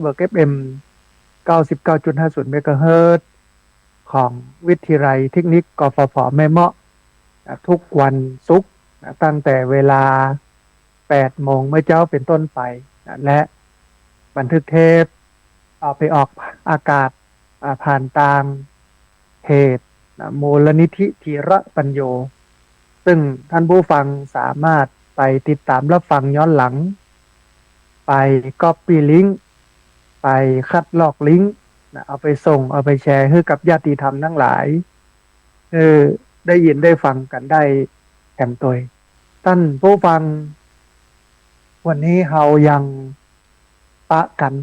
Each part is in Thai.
เวิร์กเอฟเอ็ม99.50เมกะเฮิรตซ์ของวิทยาลัยเทคนิคกฟผแม่เมาะทุกวันศุกร์ตั้งแต่เวลา8โมงเมื่อเจ้าเป็นต้นไปและบันทึกเทปเอาไปออกอากาศผ่านทางเพจมูลนิธิธีระปัญโยซึ่งท่านผู้ฟังสามารถไปติดตามรับฟังย้อนหลังไปก๊อปปี้ลิงก์ไปคัดลอกลิงก์เอาไปส่งเอาไปแชร์ให้กับญาติธรรมทั้งหลายได้ยินได้ฟังกันได้แถมตัวท่านผู้ฟังวันนี้เรายังปะกัน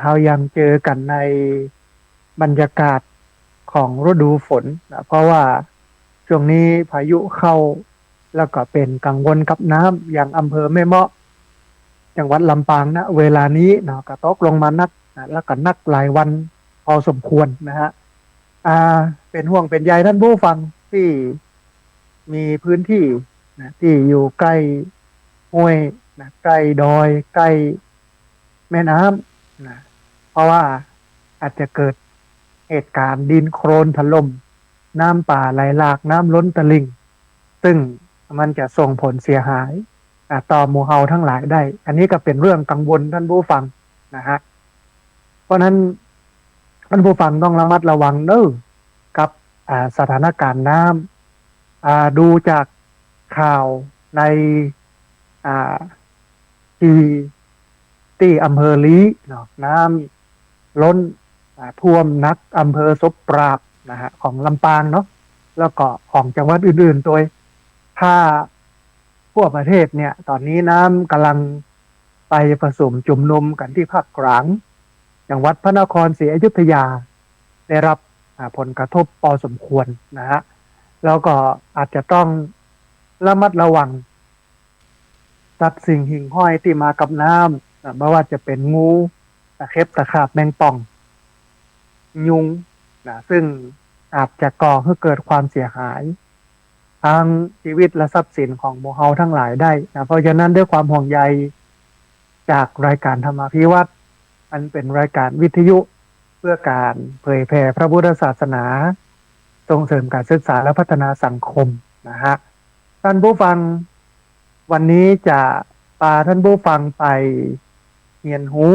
เรายังเจอกันในบรรยากาศของฤดูฝนเพราะว่าช่วงนี้พายุเข้าแล้วก็เป็นกังวลกับน้ำอย่างอำเภอแม่เมาะจังหวัดลำปางนะเวลานี้ก็ตกลงมานักแล้วก็นักหลายวันพอสมควรนะฮะเป็นห่วงเป็นใยท่านผู้ฟังที่มีพื้นที่ที่อยู่ใกล้ห้วยใกล้ดอยใกล้แม่น้ำเพราะว่าอาจจะเกิดเหตุการณ์ดินโคลนถล่มน้ำป่าไหลหลากน้ำล้นตลิ่งซึ่งมันจะส่งผลเสียหายต่อหมู่เฮาทั้งหลายได้ อันนี้ก็เป็นเรื่องกังวลท่านผู้ฟังนะฮะเพราะนั้นท่านผู้ฟังต้องระมัดระวังกับสถานการณ์น้ำดูจากข่าวในทีวีที่อำเภอลีน้ำล้นท่วมนักอำเภอศพปราบนะฮะของลำปางเนาะแล้วก็ของจังหวัดอื่นๆโดยถ้าทั่วประเทศเนี่ยตอนนี้น้ำกำลังไปผสมจุ่มนุมกันที่ภาคกลางจังหวัดพระนครศรีอยุธยาได้รับผลกระทบพอสมควรนะฮะแล้วก็อาจจะต้องระมัดระวังสัตว์สิ่งหิ่งห้อยที่มากับน้ำไม่ว่าจะเป็นงูตะเข็บตะขาบแมงป่องยุงซึ่งอาจจะก่อให้เกิดความเสียหายทางชีวิตและทรัพย์สินของหมู่เฮาทั้งหลายได้เพราะฉะนั้นด้วยความห่วงใยจากรายการธรรมาภิวัตน์อันเป็นรายการวิทยุเพื่อการเผยแผ่พระพุทธศาสนาส่งเสริมการศึกษาและพัฒนาสังคมนะฮะท่านผู้ฟังวันนี้จะพาท่านผู้ฟังไปเรียนรู้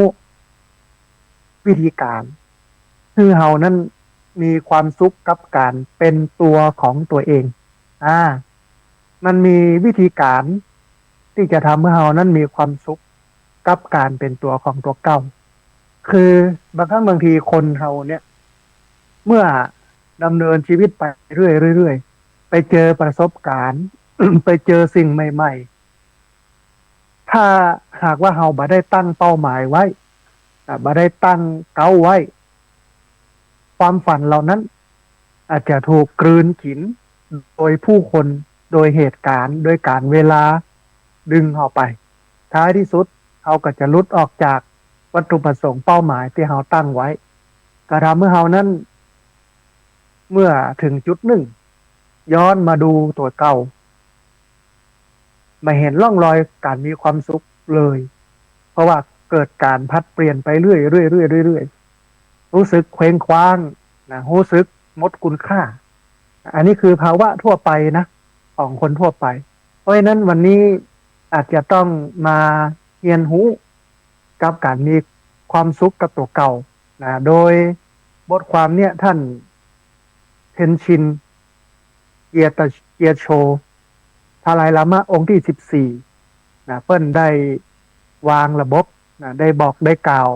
วิธีการคือเฮานั้นมีความสุขกับการเป็นตัวของตัวเองมันมีวิธีการที่จะทำให้เฮานั้นมีความสุขกับการเป็นตัวของตัวเก่าคือบางครั้งบางทีคนเฮาเนี่ยเมื่อดำเนินชีวิตไปเรื่อยๆไปเจอประสบการณ์ ไปเจอสิ่งใหม่ๆถ้าหากว่าเฮาบ่ได้ตั้งเป้าหมายไว้บ่ได้ตั้งเป้าไว้ความฝันเหล่านั้นอาจจะถูกกลืนกินโดยผู้คนโดยเหตุการณ์โดยการเวลาดึงเอาไปท้ายที่สุดเขาก็จะหลุดออกจากวัตถุประสงค์เป้าหมายที่เขาตั้งไว้กระทำให้เขานั้นเมื่อถึงจุดหนึ่งย้อนมาดูตัวเก่าไม่เห็นร่องรอยการมีความสุขเลยเพราะว่าเกิดการพัดเปลี่ยนไปเรื่อยๆรู้สึกเคว้งคว้างรู้สึกหมดคุณค่าอันนี้คือภาวะทั่วไปนะของคนทั่วไปเพราะฉะนั้นวันนี้อาจจะต้องมาเรียนรู้กับการมีความสุขกับตัวเก่าโดยบทความเนี่ยท่านเทนชินเกียโชทาลายลามะองค์ที่14เพิ่นได้วางระบบได้บอกได้กล่าว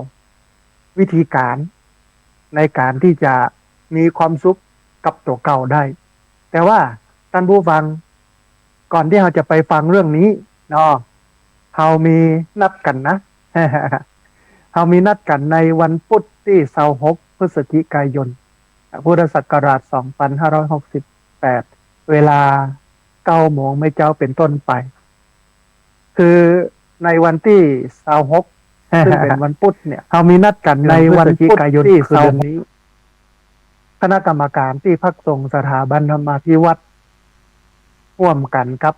วิธีการในการที่จะมีความสุขกับตัวเก่าได้แต่ว่าท่านผู้ฟังก่อนที่เราจะไปฟังเรื่องนี้เรามีนัดกันนะ เรามีนัดกันในวันพุธที่26พฤศจิกายนพุทธศักราช2568เวลา9โมงไม่เจ้าเป็นต้นไปคือในวันที่26ซึ่งเป็นวันพุธเนี่ยเรามีนัดกันในวันพุธที่26นี้คณะกรรมการที่พักส่งสถาบันธรรมาภิวัตน์ร่วมกันครับ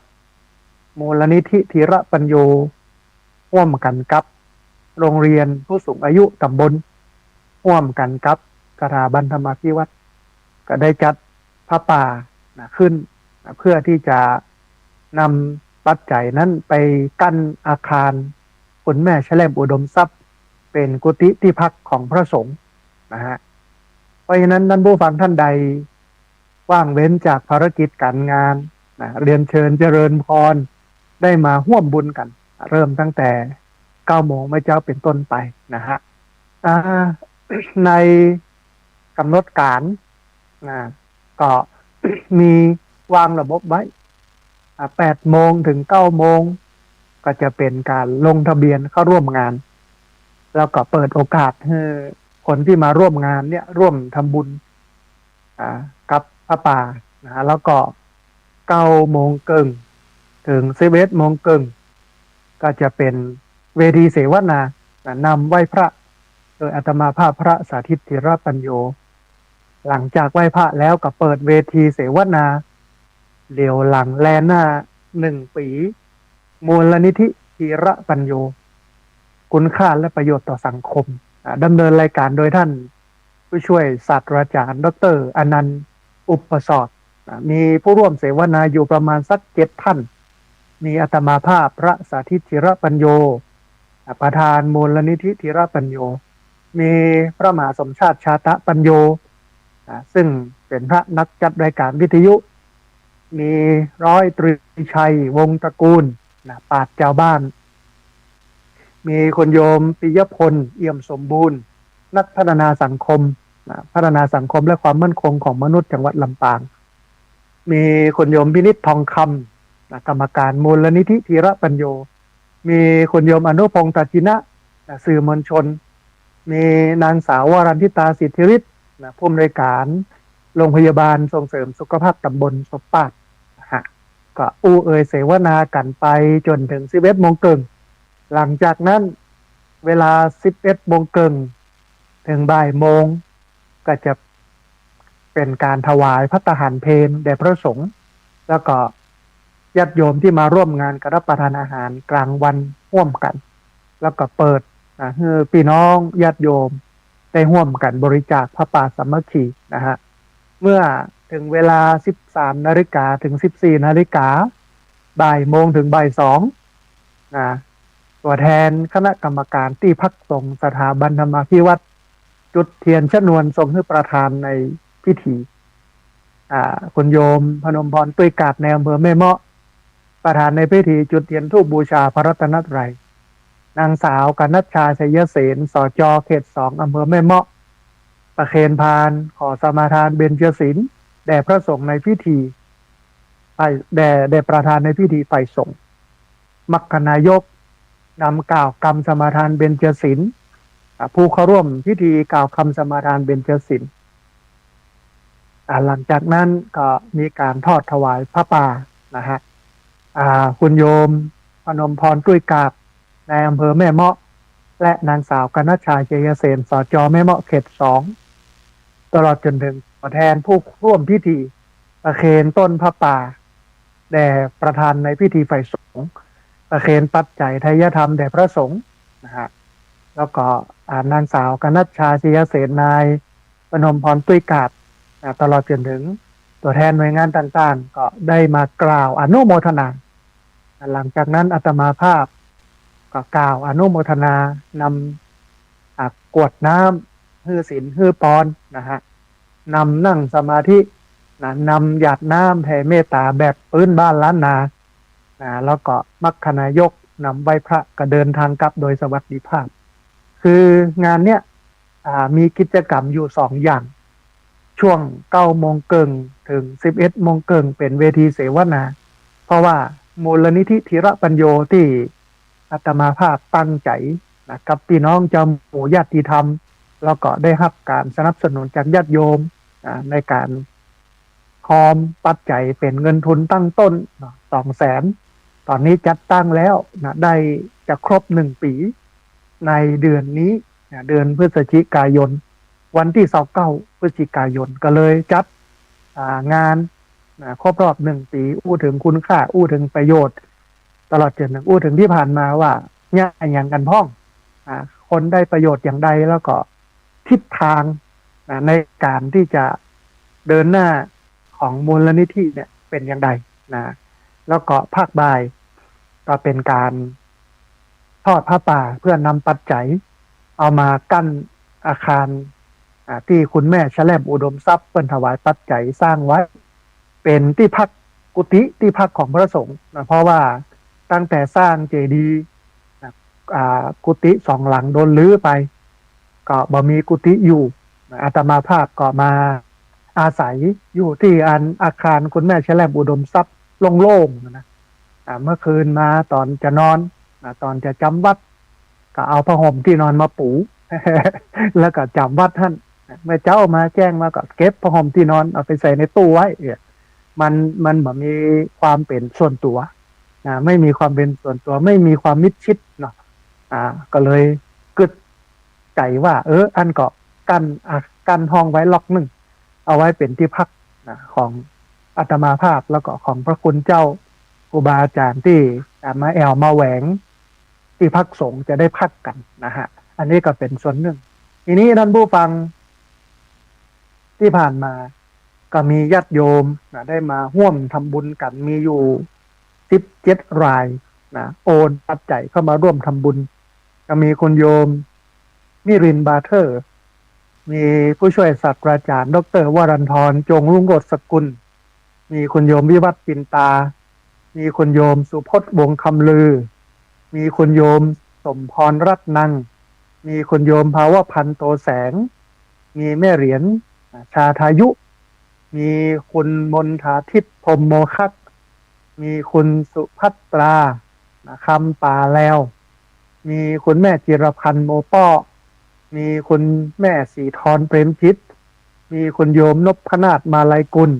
มูลนิธิธีระปัญโยร่วมกันครับ โรงเรียนผู้สูงอายุตำบลร่วมกันกับสถาบันธรรมาภิวัตน์ก็ได้จัดผ้าป่าขึ้นเพื่อที่จะนำปัจจัยนั้นไปกั้นอาคารคุณแม่แชล่มอุดมทรัพย์เป็นกุฏิที่พักของพระสงฆ์นะฮะเพราะฉะนั้นท่านผู้ฟังท่านใดว่างเว้นจากภารกิจการงานเรียนเชิญเจริญพรได้มาร่วมบุญกันเริ่มตั้งแต่9 โมงไม่เจ้าเป็นต้นไปนะฮะในกำหนดการก็มีวางระบบไว้8 โมงถึง 9 โมงก็จะเป็นการลงทะเบียนเข้าร่วมงานแล้วก็เปิดโอกาสให้คนที่มาร่วมงานเนี่ยร่วมทำบุญกับพระป่าแล้วก็9 โมงครึ่งถึง11 โมงครึ่งก็จะเป็นเวทีเสวนานำไหว้พระโดยอาตมาภาพพระสาธิตธีรปัญโยหลังจากไหว้พระแล้วก็เปิดเวทีเสวนาเดี๋ยวหลังแลหน้า1 ปีมูลนิธิธีรปัญโยคุณค่าและประโยชน์ต่อสังคมดำเนินรายการโดยท่านผู้ช่วยศาสตราจารย์ดร.อนันต์อุปสอดมีผู้ร่วมเสวนาอยู่ประมาณสัก7 ท่านมีอาตมาภาพพระสาธิตธีรปัญโยประธานมูลนิธิธีรปัญโยมีพระมหาสมชาติชาตะปัญโยซึ่งเป็นพระนักจัดรายการวิทยุ มีร้อยตรีชัยวงศ์ตระกูลปราชญ์ชาวบ้านมีคุณโยมปิยพลเอี่ยมสมบูรณ์นักพัฒนาสังคมพัฒนาสังคมและความมั่นคงของมนุษย์จังหวัดลำปางมีคุณโยมพินิจทองคำกรรมการมูลนิธิธีรปัญโยมีคุณโยมอนุพงษ์ตาจินะสื่อมวลชนมีนางสาววรันทิตาสิทธิฤทธิ์ผู้อำนวยการโรงพยาบาลส่งเสริมสุขภาพตำบลศพปาดก็เสวนากันไปจนถึง11 โมงครึ่งหลังจากนั้นเวลา11 โมงครึ่งถึงบ่ายโมงก็จะเป็นการถวายภัตตาหารเพลแด่พระสงฆ์แล้วก็ญาติโยมที่มาร่วมงานก็รับประทานอาหารกลางวันร่วมกันแล้วก็เปิดให้พี่น้องญาติโยมได้ร่วมกันบริจาคผ้าป่าสามัคคีนะฮะเมื่อถึงเวลา 13 นาฬิกาถึง 14 นาฬิกาบ่ายโมงถึงบ่ายสองตัวแทนคณะกรรมการที่พักสงฆ์สถาบันธรรมาภิวัตน์จุดเทียนชนวนทรงให้ประธานในพิธีคุณโยมพนมพรตุ้ยกาดในอำเภอแม่เมาะประธานในพิธีจุดเทียนธูปบูชาพระรัตนตรัยนางสาวกนัชชาชัยเสนสจ.เขต 2อำเภอแม่เมาะประเคนพานขอสมาทานเบญจศีลแด่พระสงฆ์ในพิธีแด่ประธานในพิธีฝ่ายสงฆ์มัคคณายกนำกล่าวคำสมาทานเบญจศีลผู้เข้าร่วมพิธีกล่าวคำสมาทานเบญจศีลหลังจากนั้นก็มีการทอดถวายพระป่านะฮะคุณโยมพนมพรตุ้ยกาบในอำเภอแม่เมาะและนางสาวกนัชชาชัยเสนสจ.แม่เมาะเขต 2ตลอดจนถึงตัวแทนผู้ร่วมพิธีประเคนต้นพระป่าแด่ประธานในพิธีฝ่ายสงฆ์ประเคนปัจจัยไทยธรรมแด่พระสงฆ์นะฮะแล้วก็นางสาวกนัชชาชัยเสนนายพนมพรตุ้ยกาบตลอดจนถึงตัวแทนหน่วยงานต่างๆก็ได้มากล่าวอนุโมทนาหลังจากนั้นอาตมาภาพก็กล่าวอนุโมทนานำกรวดน้ำฮือศีลฮือปอนนะฮะนำนั่งสมาธินำหยาดน้ำแผ่เมตตาแบบพื้นบ้านล้านนาแล้วก็มัคคณายกนำไหว้พระก็เดินทางกลับโดยสวัสดิภาพคืองานเนี้ยมีกิจกรรมอยู่2 อย่างช่วง9 โมงครึ่งถึง11 โมงครึ่งเป็นเวทีเสวนาเพราะว่ามูลนิธิธีรปัญโยที่อาตมาภาพตั้งใจกับพี่น้องเจ้าหมู่ญาติธรรมแล้วก็ได้รับการสนับสนุนจากญาติโยมในการคอมปัจจัยเป็นเงินทุนตั้งต้น200,000ตอนนี้จัดตั้งแล้วได้จะครบ1 ปีในเดือนนี้เดือนพฤศจิกายนวันที่29 พฤศจิกายนก็เลยจัดงานครบรอบ1 ปีอู้ถึงคุณค่าอู้ถึงประโยชน์ตลอดจนถึงอู้ถึงที่ผ่านมาว่าเนี่ยอย่างกันพ้อง คนได้ประโยชน์อย่างใดแล้วก็ทิศทางในการที่จะเดินหน้าของมูลนิธิเนี่ยเป็นอย่างไรนะแล้วก็ภาคบ่ายก็เป็นการทอดผ้าป่าเพื่อนำปัจจัยเอามากั้นอาคารที่คุณแม่แชล่มอุดมทรัพย์เปิ้นถวายปัจจัยสร้างไว้เป็นที่พักกุฏิที่พักของพระสงฆ์นะเพราะว่าตั้งแต่สร้างเจดีย์กุฏิสองหลังโดนลื้อไปก็บ่มีกุฏิอยู่อาตมาภาพก็มาอาศัยอยู่ที่อาคารคุณแม่แชล่มอุดมทรัพย์โล่งๆนะเมื่อคืนมาตอนจะนอนตอนจะจำวัดก็เอาผ้าห่มที่นอนมาปู แล้วก็จำวัดท่านเมื่อเจ้ามาแจ้งมาก็เก็บผ้าห่มที่นอนเอาไปใส่ในตู้ไว้มันแบบมีความเป็นส่วนตัวไม่มีความเป็นส่วนตัวไม่มีความมิดชิดเนาะก็เลยกึดใจว่าอันก็กั้นห้องไว้ล็อกหนึ่งเอาไว้เป็นที่พักของอาตมาภาพแล้วก็ของพระคุณเจ้าครูบาอาจารย์ที่มาแอวมาแหวงที่พักสงฆ์จะได้พักกันนะฮะอันนี้ก็เป็นส่วนหนึ่งทีนี้ท่านผู้ฟังที่ผ่านมาก็มีญาติโยมได้มาร่วมทำบุญกันมีอยู่17 รายโอนปัจจัยเข้ามาร่วมทำบุญก็มีคุณโยมมิรินบาเทอร์มีผู้ช่วยศาสตราจารย์ดร.วรันทรจงรุ่งโรจน์สกุลมีคุณโยมวิวัฒน์ปินตามีคุณโยมสุพจน์วงคำลือมีคุณโยมสมพรรัตนังมีคุณโยมภาวพันธ์โตแสงมีแม่เหรียญชาทายุ มีคุณมนทาทิพย์พรหมโมคัตมีคุณสุภัตราคำป่าแล้วมีคุณแม่จิรพันธ์โมป้อมีคุณแม่สีทรเปรมจิตมีคุณโยมนพนาถมาลัยกุล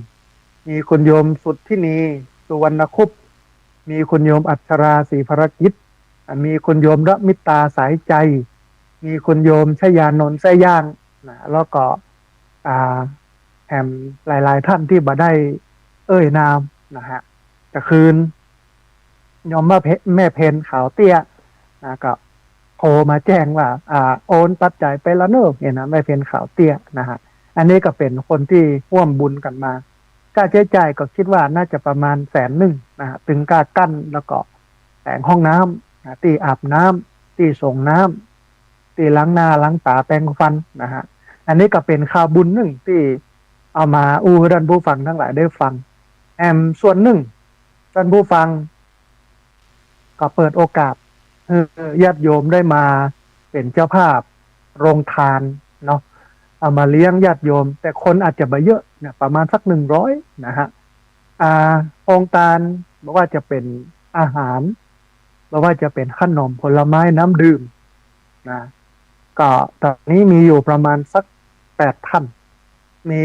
มีคุณโยมสุทธินีสุวรรณคุปมีคุณโยมอัชราศรีภรกิจมีคุณโยมระมิตาสายใจมีคุณโยมชยานนท์แซ่ย่างแล้วก็แอมหลายๆท่านที่บ่ได้นามนะฮะจะคืนยอมแม่เพนขาวเตี้ยก็โทรมาแจ้งว่าโอนปัจจัยไปแล้วเนอะเนี่ยนะแม่เพนขาวเตี้ยนะฮะอันนี้ก็เป็นคนที่ร่วมบุญกันมาค่าใช้จ่ายก็คิดว่าน่าจะประมาณ100,000นะฮะถึงค่ากั้นแล้วก็แต่งห้องน้ำที่อาบน้ำที่ส่งน้ำที่ล้างหน้าล้างตาแปรงฟันนะฮะอันนี้ก็เป็นข่าวบุญหนึ่งที่เอามาท่านผู้ฟังทั้งหลายได้ฟังส่วนหนึ่งท่านผู้ฟังก็เปิดโอกาสญาติโยมได้มาเป็นเจ้าภาพโรงทานเนาะเอามาเลี้ยงญาติโยมแต่คนอาจจะไม่เยอะเนี่ยประมาณสัก100นะฮะโครงการบอกว่าจะเป็นอาหารบอกว่าจะเป็นขนมผลไม้น้ำดื่มนะก็ตอนนี้มีอยู่ประมาณสัก8 ท่านมี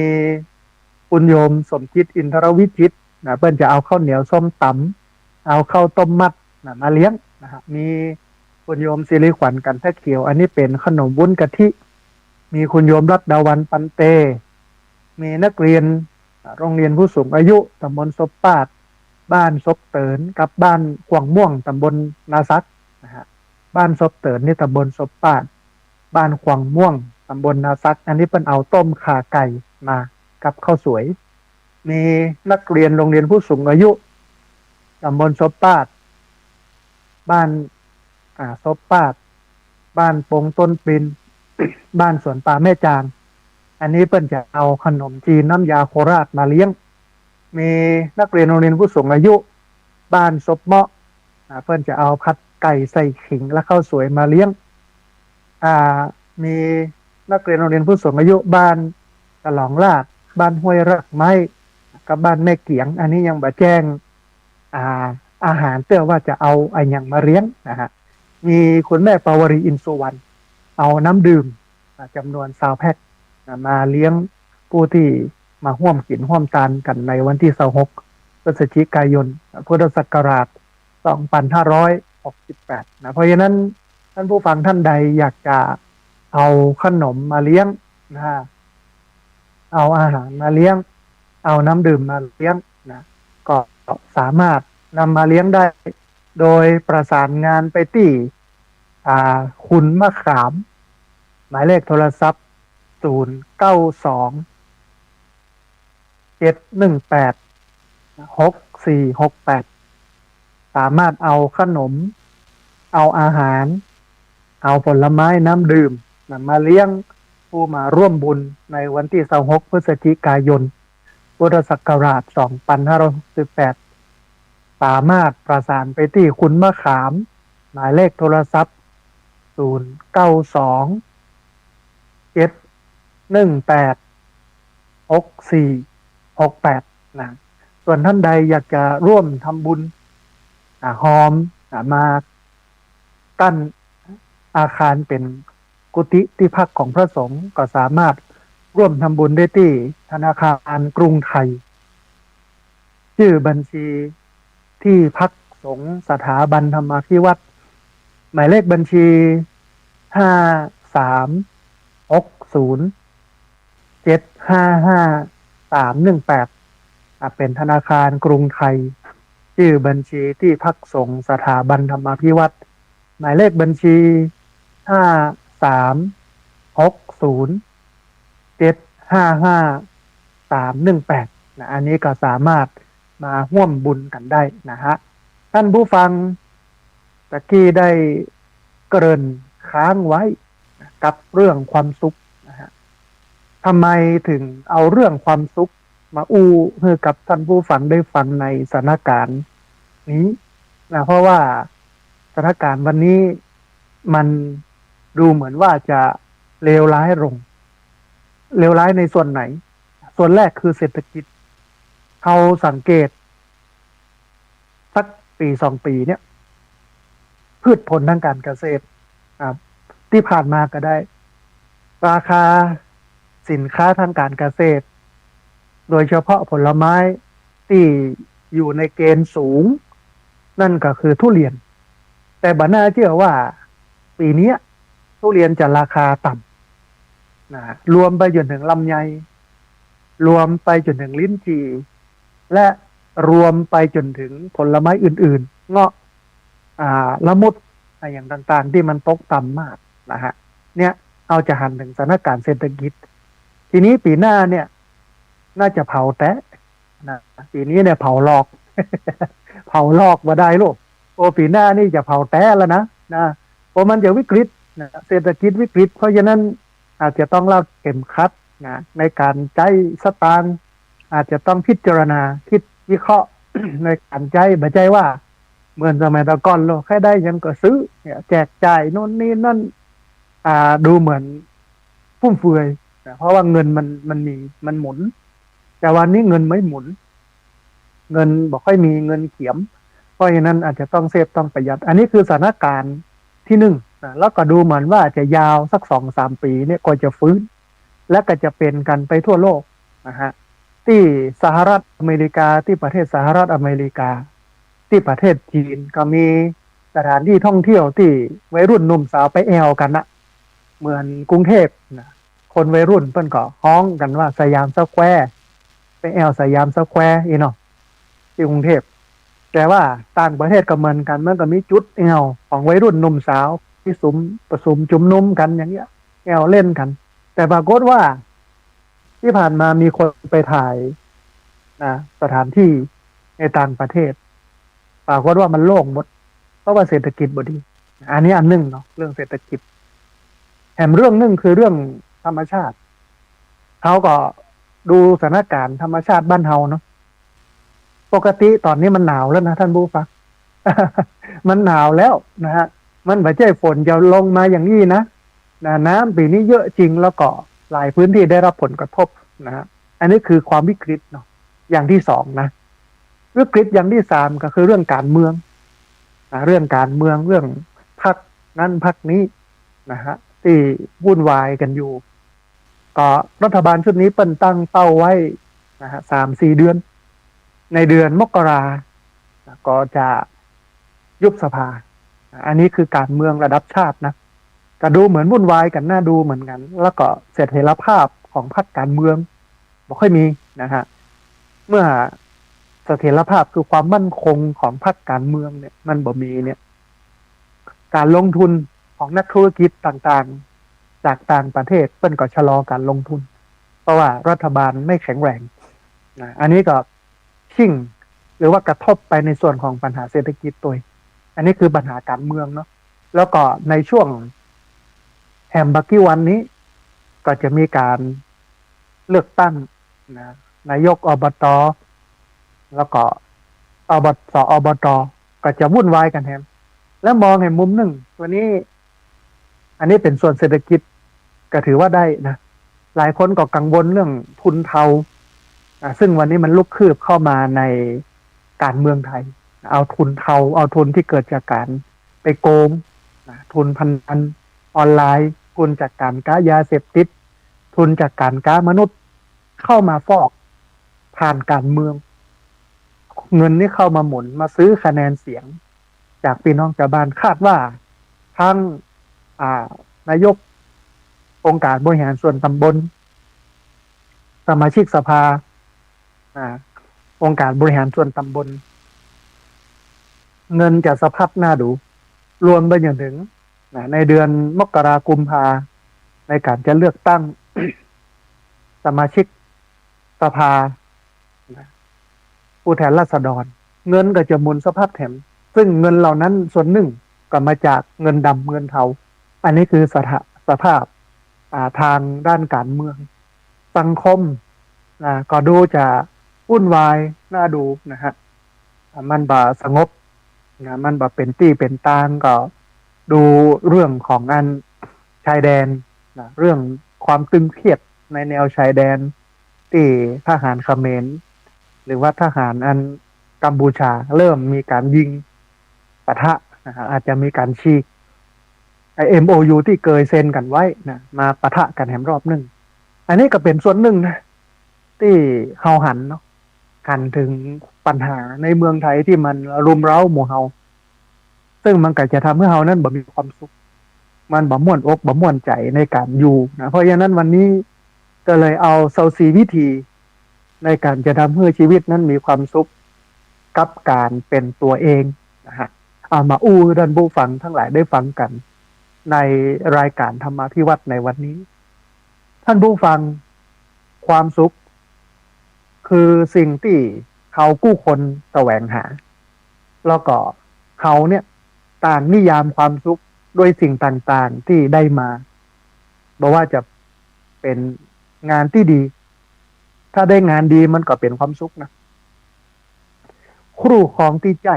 คุณโยมสมจิตอินทรวิจิตนะเปิ้นจะเอาข้าวเหนียวส้มตำเอาข้าวต้มมัดมาเลี้ยงนะฮะมีคุณโยมศิริขวัญกันแท้เขียวอันนี้เป็นขนมวุ้นกะทิมีคุณโยมรัตดาวันปันเตมีนักเรียนโรงเรียนผู้สูงอายุตำบลศพปาดบ้านศพเตินกับบ้านกวางม่วงตำบลนาซักนะฮะบ้านศพเตินนี่ตำบลศพปาดบ้านกวางม่วงตำบลนาซักอันนี้เป็นเอาต้มข่าไก่มากับข้าวสวยมีนักเรียนโรงเรียนผู้สูงอายุตำบลศพปาดบ้านศพปาดบ้านปงต้นปิน บ้านสวนป่าแม่จางอันนี้เปิ้นจะเอาขนมจีนน้ำยาโคราชมาเลี้ยงมีนักเรียนโรงเรียนผู้สูงอายุบ้านศพเมาะเปิ้นจะเอาผัดไก่ใส่ขิงและข้าวสวยมาเลี้ยงมีนักเรียนโรงเรียนผู้สูงอายุบ้านตะหลองลาดบ้านห้วยรักไม้กับบ้านแม่เกียงอันนี้ยังบ่แจ้งอาหารเตื้อว่าจะเอาอะไรอย่างมาเลี้ยงนะฮะมีคุณแม่ปาวรีอินสุวรรณเอาน้ำดื่มจำนวน20 แพ็คมาเลี้ยงผู้ที่มาร่วมกินร่วมทานกันในวันที่26 พฤศจิกายนพุทธศักราช2568นะเพราะฉะนั้นท่านผู้ฟังท่านใดอยากจะเอาขนมมาเลี้ยงนะเอาอาหารมาเลี้ยงเอาน้ำดื่มมาเลี้ยงนะก็สามารถนำมาเลี้ยงได้โดยประสานงานไปที่ คุณมะขามหมายเลขโทรศัพท์0927186468สามารถเอาขนมเอาอาหารเอาผลไม้น้ำดื่มมาเลี้ยงผู้มาร่วมบุญในวันที่26พฤศจิกายนพุทธศักราช2568สามารถประสานไปที่คุณมะขามหมายเลขโทรศัพท์0927186468นะส่วนท่านใดอยากจะร่วมทำบุญหอมมาตั้นอาคารเป็นกุฏิที่พักของพระสงฆ์ก็สามารถร่วมทำบุญได้ที่ธนาคารกรุงไทยชื่อบัญชีที่พักสงฆ์สถาบันธรรมาภิวัตรหมายเลขบัญชี5360755318เป็นธนาคารกรุงไทยชื่อบัญชีที่พักสงฆ์สถาบันธรรมาภิวัตรหมายเลขบัญชี5360755318อันนี้ก็สามารถมาร่วมบุญกันได้นะฮะท่านผู้ฟังตะกี้ได้เกริ่นค้างไว้กับเรื่องความสุขนะฮะทำไมถึงเอาเรื่องความสุขมาให้กับท่านผู้ฟังได้ฟังในสถานการณ์นี้นะเพราะว่าสถานการณ์วันนี้มันดูเหมือนว่าจะเลวร้ายลงเลวร้ายในส่วนไหนส่วนแรกคือเศรษฐกิจเขาสังเกตสักปี2 ปีเนี่ยพืชผลทางการเกษตรที่ผ่านมาก็ได้ราคาสินค้าทางการเกษตรโดยเฉพาะผลไม้ที่อยู่ในเกณฑ์สูงนั่นก็คือทุเรียนแต่บัดน่าเชื่อว่าปีนี้ทุเรียนจะราคาต่ำนะรวมไปจนถึงลำไยรวมไปจนถึงลิ้นจี่และรวมไปจนถึงผลไม้อื่นๆเงาะละมุดอย่างต่างๆที่มันตกต่ำมากนะฮะเนี่ยเอาจะหันถึงสถานการณ์เศรษฐกิจทีนี้ปีหน้าเนี่ยน่าจะเผาแตะนะปีนี้เนี่ยเผาหลอก เผาหลอกมาได้ลูกโอ้ปีหน้านี่จะเผาแตะแล้วนะเพราะมันจะวิกฤตนะเศรษฐกิจวิกฤตเพราะฉะนั้นอาจจะต้องเล่าเข็มขัดนะในการใช้สตางค์อาจจะต้องพิจารณาคิดวิเคราะห์ ในการใช้ไม่ใช่ว่าเหมือนสมัยตะก่อนเราแค่ได้ยังก็ซื้อเนี่ยแจกจ่ายโน่นนี่นั่นดูเหมือนฟุ่มเฟือยเพราะว่าเงินมันมีมันหมุนแต่วันนี้เงินไม่หมุนเงินบอกค่อยมีเงินเขียมเพราะฉะนั้นอาจจะต้องเซฟต้องประหยัดอันนี้คือสถานการณ์ที่1แล้วก็ดูเหมือนว่าจะยาวสัก2-3 ปีเนี่ยก็จะฟื้นและก็จะเป็นกันไปทั่วโลกนะฮะที่สหรัฐอเมริกาที่ประเทศสหรัฐอเมริกาที่ประเทศจีนก็มีสถานที่ท่องเที่ยวที่วัยรุ่นหนุ่มสาวไปแอวกันนะเหมือนกรุงเทพนะคนวัยรุ่นเพิ่นก็ฮ้องกันว่าสยามสแควร์ไปแอวสยามสแควร์เนาะที่กรุงเทพแต่ว่าต่างประเทศก็เหมือนกันมันก็มีจุดแอวของวัยรุ่นหนุ่มสาวที่ประชุมจุ่มนุมกันอย่างเงี้ยแอวเล่นกันแต่ปรากฏว่าที่ผ่านมามีคนไปถ่ายสถานที่ในต่างประเทศปรากฏว่ามันโล่งหมดเพราะว่าเศรษฐกิจบ่ดีอันนี้อันหนึ่งเนาะเรื่องเศรษฐกิจแถมเรื่องหนึ่งคือเรื่องธรรมชาติเขาก็ดูสถานการณ์ธรรมชาติบ้านเฮาเนาะปกติตอนนี้มันหนาวแล้วนะท่านผู้ฟัง มันหนาวแล้วนะฮะมันไม่ใช่ฝนจะลงมาอย่างนี้นะน้ำปีนี้เยอะจริงแล้วก็หลายพื้นที่ได้รับผลกระทบนะฮะอันนี้คือความวิกฤตเนาะอย่างที่2นะวิกฤตอย่างที่3ก็คือเรื่องการเมืองเรื่องการเมืองเรื่องพรรคนั้นพรรคนี้นะฮะที่วุ่นวายกันอยู่ก็รัฐบาลชุดนี้เปิ้นตั้งเป้าไว้นะฮะ3-4 เดือนในเดือนมกราก็จะยุบสภาอันนี้คือการเมืองระดับชาตินะก็ดูเหมือนวุ่นวายกันน่าดูเหมือนกันแล้วก็เสถียรภาพของพรรคการเมืองบ่ค่อยมีนะฮะเมื่อเสถียรภาพคือความมั่นคงของพรรคการเมืองเนี่ยมันบ่มีเนี่ยการลงทุน ของนักธุรกิจต่างๆจากต่างประเทศเพิ่นก็ชะลอการลงทุนเพราะว่ารัฐบาลไม่แข็งแรงนะอันนี้ก็ชิ่งหรือว่ากระทบไปในส่วนของปัญหาเศรษฐกิจตัวอันนี้คือปัญหาการเมืองเนาะแล้วก็ในช่วงแฮมบักกี้วันนี้ก็จะมีการเลือกตั้งนะนายกอบตแล้วก็อบตก็จะวุ่นวายกันแฮมแล้วมองเห็นมุมหนึ่งวันนี้อันนี้เป็นส่วนเศรษฐกิจก็ถือว่าได้นะหลายคนก็กังวลเรื่องทุนเทาซึ่งวันนี้มันลุกคืบเข้ามาในการเมืองไทยเอาทุนเทาเอาทุนที่เกิดจากการไปโกงทุนพนันออนไลน์ทุนจากการค้ายาเสพติดทุนจากการค้ามนุษย์เข้ามาฟอกผ่านการเมืองเงินนี้เข้ามาหมุนมาซื้อคะแนนเสียงจากพี่น้องชาวบ้านคาดว่าทั้งนายกองค์การบริหารส่วนตำบลสมาชิกสภาองค์การบริหารส่วนตำบลเงินจะสะพัดหน้าดูรวมไปจนถึงในเดือนมกราคมในการจะเลือกตั้ง สมาชิกสภาผู้แทนราษฎรเงินก็จะหมุนสะพัดแถมซึ่งเงินเหล่านั้นส่วนหนึ่งก็มาจากเงินดำเงินเทาอันนี้คือสภาพทางด้านการเมืองสังคมก็ดูจะวุ่นวายน่าดูนะฮะมันบ่สงบมันบ่เป็นตี้เป็นตางก็ดูเรื่องของอันชายแดนเรื่องความตึงเครียดในแนวชายแดนที่ทหารเขมรหรือว่าทหารอันกัมพูชาเริ่มมีการยิงปะทะอาจจะมีการฉีกMOU ที่เคยเซ็นกันไว้นะมาปะทะกันแหมรอบหนึ่งอันนี้ก็เป็นส่วนหนึ่งนะที่เฮาหันเนาะหันถึงปัญหาในเมืองไทยที่มันรุมเร้าหมู่เฮาซึ่งมันก็จะทำให้เฮานั้นบ่มีความสุขมันบ่ม่วนอกบ่ม่วนใจในการอยู่นะเพราะฉะนั้นวันนี้ก็เลยเอา24วิธีในการจะทำให้ชีวิตนั้นมีความสุขกับการเป็นตัวเองนะฮะเอามาท่านผู้ฟังทั้งหลายได้ฟังกันในรายการธรรมาภิวัตน์ในวันนี้ท่านผู้ฟังความสุขคือสิ่งที่เขากู้คนแสวงหาแล้วก็เขาเนี่ยต่างนิยามความสุขด้วยสิ่งต่างๆที่ได้มาบอกว่าจะเป็นงานที่ดีถ้าได้งานดีมันก็เป็นความสุขนะครูครองที่ใจ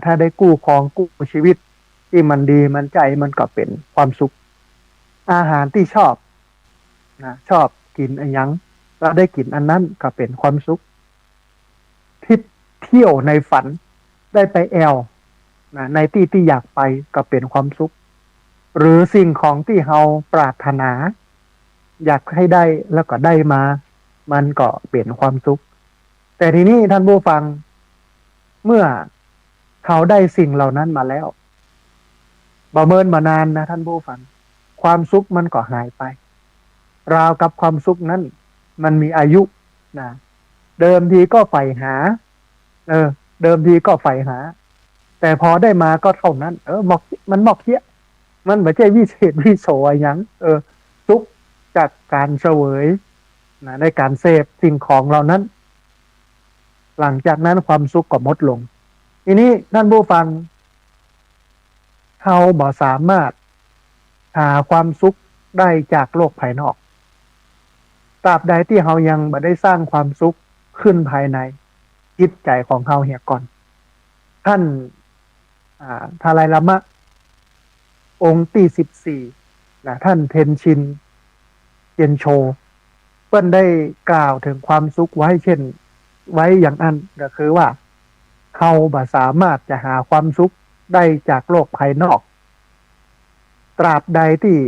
ถ้าได้กู้ครองกู้ชีวิตที่มันดีมันใจมันก็เป็นความสุขอาหารที่ชอบชอบกินอันยังแล้วได้กินอันนั้นก็เป็นความสุขเที่ยวในฝันได้ไปแอลในที่อยากไปก็เป็นความสุขหรือสิ่งของที่เราปรารถนาอยากให้ได้แล้วก็ได้มามันก็เป็นความสุขแต่ทีนี้ท่านผู้ฟังเมื่อเขาได้สิ่งเหล่านั้นมาแล้วบ่เมินมานานนะท่านผู้ฟังความสุขมันก็หายไปราวกับความสุขนั้นมันมีอายุนะเดิมทีก็ใฝ่หาเดิมทีก็ใฝ่หาแต่พอได้มาก็เท่านั้นมันบอกเหี้ยมันไม่ใช่วิเศษวิโสอะไรยังสุขจากการเสวยในการเสพสิ่งของเหล่านั้นหลังจากนั้นความสุขก็หมดลงทีนี้ท่านผู้ฟังเราบ่สามารถหาความสุขได้จากโลกภายนอกตราบใดที่เรายังบ่ได้สร้างความสุขขึ้นภายในจิตใจของเราเหี่ยก่อนท่านทาไลลามะองค์ที่14ท่านเทนชินเจียนโชเปิ้นได้กล่าวถึงความสุขไว้อย่างนั้นก็คือว่าเขาบ่สามารถจะหาความสุขได้จากโลกภายนอกตราบใดที่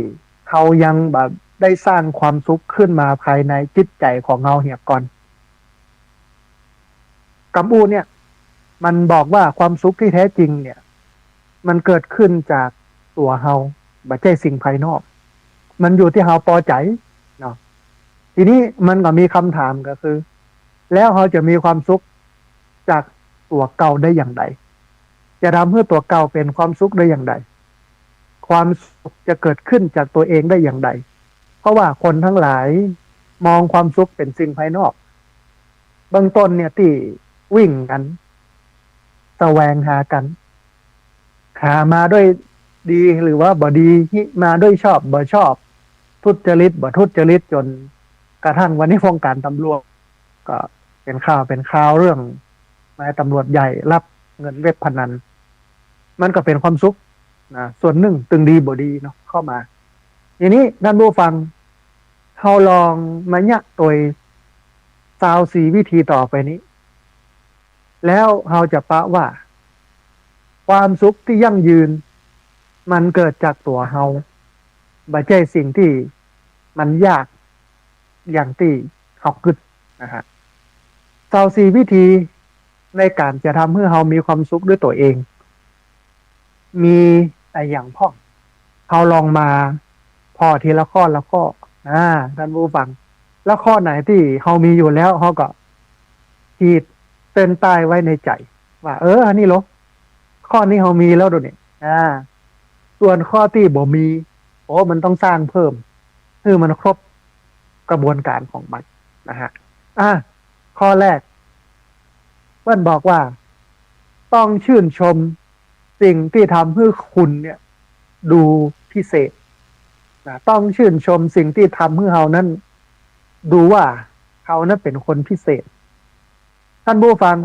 เขายังบ่ได้สร้างความสุขขึ้นมาภายในจิตใจของเราเหี่ยก่อนคำพูดเนี่ยมันบอกว่าความสุขที่แท้จริงเนี่ยมันเกิดขึ้นจากตัวเราไม่ใช่สิ่งภายนอกมันอยู่ที่เราพอใจเนาะทีนี้มันก็มีคำถามก็คือแล้วเราจะมีความสุขจากตัวเก่าได้อย่างไรจะทำให้ตัวเก่าเป็นความสุขได้อย่างไรค ความสุขจะเกิดขึ้นจากตัวเองได้อย่างไรเพราะว่าคนทั้งหลายมองความสุขเป็นสิ่งภายนอกเบื้องต้นเนี่ยที่วิ่งกันแสวงหากันหามาด้วยดีหรือว่าบ่ดีมาด้วยชอบบ่ชอบทุจริตบ่ทุจริตจนกระทั่งวันนี้วงการตำรวจก็เป็นข่าวเรื่องนายตำรวจใหญ่รับเงินเว็บพนันมันก็เป็นความสุขนะส่วนหนึ่งตึงดีบ่ดีเนาะเข้ามาทีนี้ท่านผู้ฟังเราลองมาเนี่ยตัวซาวสีวิธีต่อไปนี้แล้วเราจะปะว่าความสุขที่ยั่งยืนมันเกิดจากตัวเราไม่ใช่สิ่งที่มันยากอย่างที่เขาคิดนะฮะซาวสีวิธีในการจะทำให้เรามีความสุขด้วยตัวเองมีอะไรอย่างพ่อเราลองมาพอทีละข้อละข้อท่านผู้ฟังแล้วข้อไหนที่เรามีอยู่แล้วเราก็ขีดเส้นใต้ไว้ในใจว่าอันนี้เหรอข้อนี้เรามีแล้วดูเนี่ยส่วนข้อที่บ่มีมันต้องสร้างเพิ่มคือมันครบกระบวนการของมันนะฮะข้อแรกเปิ้ลบอกว่าต้องชื่นชมสิ่งที่ทำให้คุณเนี่ยดูพิเศษนะต้องชื่นชมสิ่งที่ทำให้เรานั้นดูว่าเขานั้นเป็นคนพิเศษท่านผู้ฟัง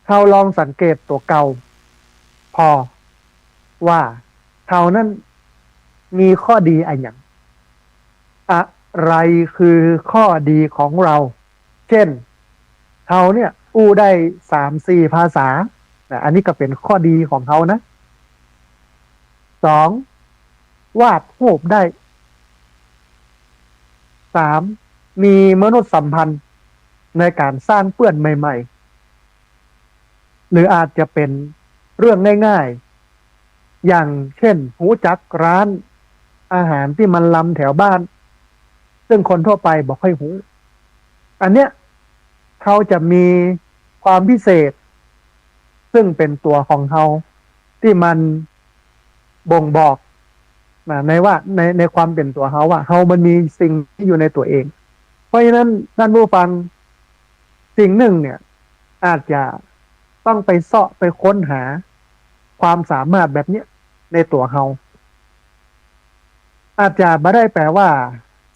เขาลองสังเกตตัวเก่าพอว่าเขานั้นมีข้อดีอะไรคือข้อดีของเราเช่นเขาเนี่ยอู้ได้3-4 ภาษาอันนี้ก็เป็นข้อดีของเขานะ2วาดรูปได้3มีมนุษยสัมพันธ์ในการสร้างเพื่อนใหม่ๆหรืออาจจะเป็นเรื่องง่ายๆอย่างเช่นหูจักร้านอาหารที่มันล้ำแถวบ้านซึ่งคนทั่วไปบอกให้หูอันเนี้ยเขาจะมีความพิเศษซึ่งเป็นตัวของเขาที่มันบ่งบอกในว่าในความเป็นตัวเขาว่าเขามันมีสิ่งที่อยู่ในตัวเองเพราะฉะนั้นท่านผู้ฟังสิ่งหนึ่งเนี่ยอาจจะต้องไปเสาะไปค้นหาความสามารถแบบนี้ในตัวเขาอาจจะไม่ได้แปลว่า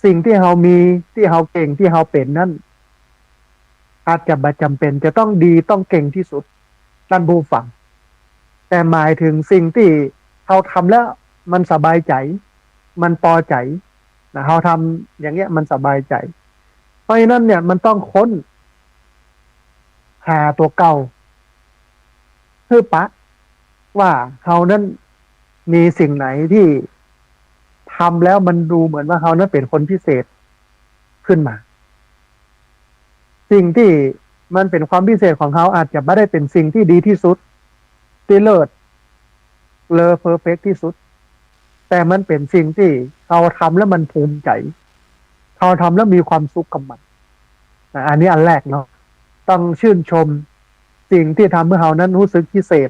สิ่งที่เขามีที่เขาเก่งที่เขาเป็นนั่นอาจจะไม่จำเป็นจะต้องดีต้องเก่งที่สุดท่านผู้ฟังแต่หมายถึงสิ่งที่เขาทำแล้วมันสบายใจมันพอใจนะเขาทำอย่างเงี้ยมันสบายใจเพราะฉะนั้นเนี่ยมันต้องค้นหาตัวเก่าเพื่อปะว่าเขานั้นมีสิ่งไหนที่ทำแล้วมันดูเหมือนว่าเขานั้นเป็นคนพิเศษขึ้นมาสิ่งที่มันเป็นความพิเศษของเขาอาจจะไม่ได้เป็นสิ่งที่ดีที่สุดที่เลิศเลอเพอร์เฟกที่สุดแต่มันเป็นสิ่งที่เขาทำแล้วมันภูมิใจเขาทำแล้วมีความสุขกับมันอันนี้อันแรกเนาะต้องชื่นชมสิ่งที่ทำให้เขานั้นรู้สึกพิเศษ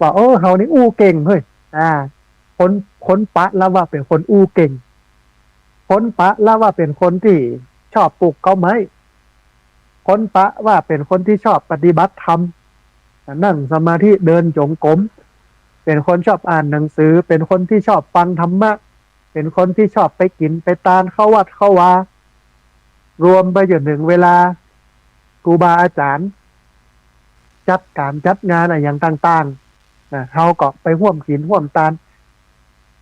ว่าเขานี่อู้เก่งเฮ้ยค้นปะแล้วว่าเป็นคนอู้เก่งค้นปะแล้วว่าเป็นคนที่ชอบปลูกต้นไม้ค้นปะว่าเป็นคนที่ชอบปฏิบัติธรรมนั่งสมาธิเดินจงกรมเป็นคนชอบอ่านหนังสือเป็นคนที่ชอบฟังธรรมะเป็นคนที่ชอบไปกินไปตานเข้าวัดเข้าวารวมไปจนถึงเวลาครูบาอาจารย์จัดการจัดงานอะไรอย่างต่างๆเขาก็ไปร่วมกินร่วมตาน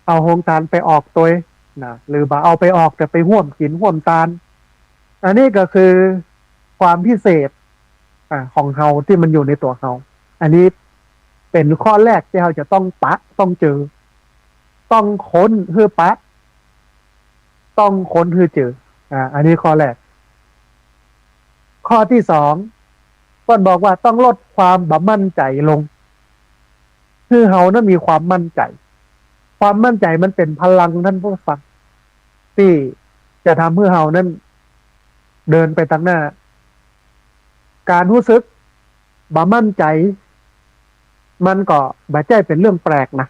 เอาโฮงตานไปออกตัวหรือบ่าเอาไปออกแต่ไปร่วมกินร่วมตานอันนี้ก็คือความพิเศษของเขาที่มันอยู่ในตัวเขาอันนี้เป็นข้อแรกที่เราจะต้องปะต้องเจอต้องค้นเพื่อปะต้องค้นเพื่อเจออันนี้ข้อแรกข้อที่2ก็บอกว่าต้องลดความบ่มั่นใจลงคือเรานั้นมีความมั่นใจมันเป็นพลังท่านผู้ฟังที่จะทำให้เรานั้นเดินไปตั้งหน้าการรู้สึกบ่มั่นใจมันก็บ่ใช่เป็นเรื่องแปลกนะ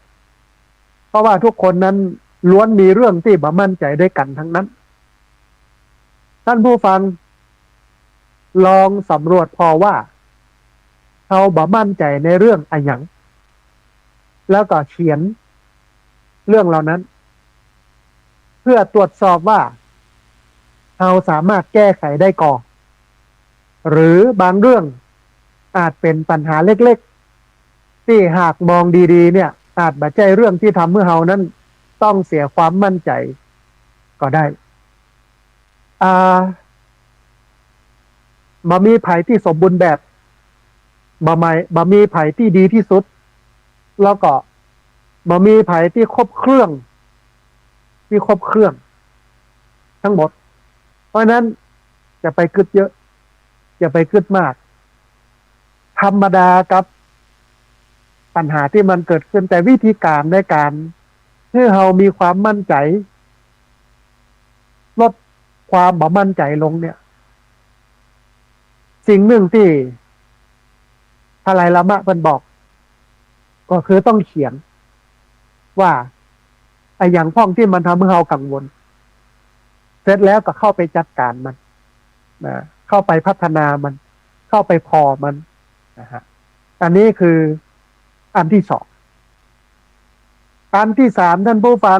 เพ ราะว่าทุกคนนั้นล้วนมีเรื่องที่บ่มั่นใจด้วยกันทั้งนั้น ท่านผู้ฟังลองสำรวจพอว่าเขาบ่มั่นใจในเรื่องอะไรอย่างแล้วก็เขียนเรื่องเหล่านั้น เพื่อตรวจสอบว่าเราสามารถแก้ไขได้ก่อนหรือบางเรื่องอาจเป็นปัญหาเล็กๆที่หากมองดีๆเนี่ยอาจบ่ใช่เรื่องที่ทำให้เรานั้นต้องเสียความมั่นใจก็ได้บ่มีไผที่สมบูรณ์แบบบ่มีไผที่ดีที่สุดแล้วก็บ่มีไผที่ครบเครื่องทั้งหมดเพราะนั้นจะไปคิดเยอะอย่าไปคิดมากธรรมดากับปัญหาที่มันเกิดขึ้นแต่วิธีการในการให้เรามีความมั่นใจลดความบ่มั่นใจลงเนี่ยสิ่งหนึ่งที่พระไลลามะเพิ่นบอกก็คือต้องเขียนว่าไอ้อย่างพ้องที่มันทำให้เรากังวลเสร็จแล้วก็เข้าไปจัดการมันนะเข้าไปพัฒนามันเข้าไปพอมันนะฮะอันนี้คืออันที่สองอันที่สามท่านผู้ฟัง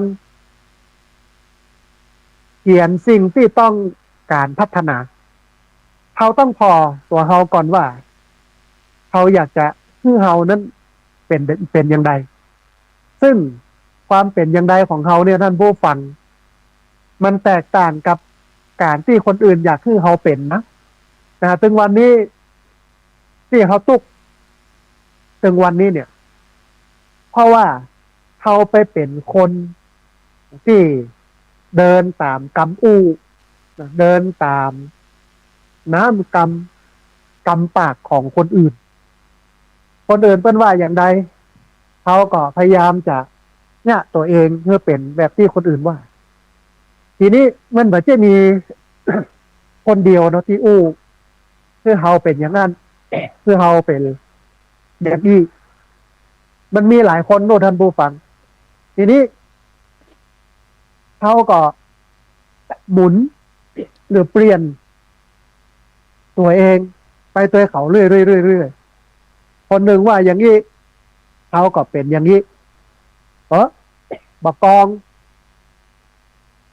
เขียนสิ่งที่ต้องการพัฒนาเขาต้องพอตัวเขาก่อนว่าเขาอยากจะให้เขานั้นเป็นอย่างไรซึ่งความเป็นอย่างไรของเขาเนี่ยท่านผู้ฟังมันแตกต่างกับการที่คนอื่นอยากให้เขาเป็นนะถึงวันนี้ที่เขาตุกถึงวันนี้เนี่ยเพราะว่าเขาไปเป็นคนที่เดินตามกำอู้เดินตามน้ำกำปากของคนอื่นเป็นว่าอย่างใดเขาก็พยายามจะเนี่ยตัวเองเพื่อเป็นแบบที่คนอื่นว่าทีนี้มันแบบจะมี คนเดียวเนาะที่อู้เพื่อเขาเป็นอย่างนั้นเพื่อเขาเป็นแบบนี้มันมีหลายคนโน้ท่านผู้ฟังทีนี้เขาก็หมุนหรือเปลี่ยนตัวเองไปตัวเขาเรื่อยคนหนึ่งว่าอย่างนี้เขาก็เป็นอย่างนี้บักกอง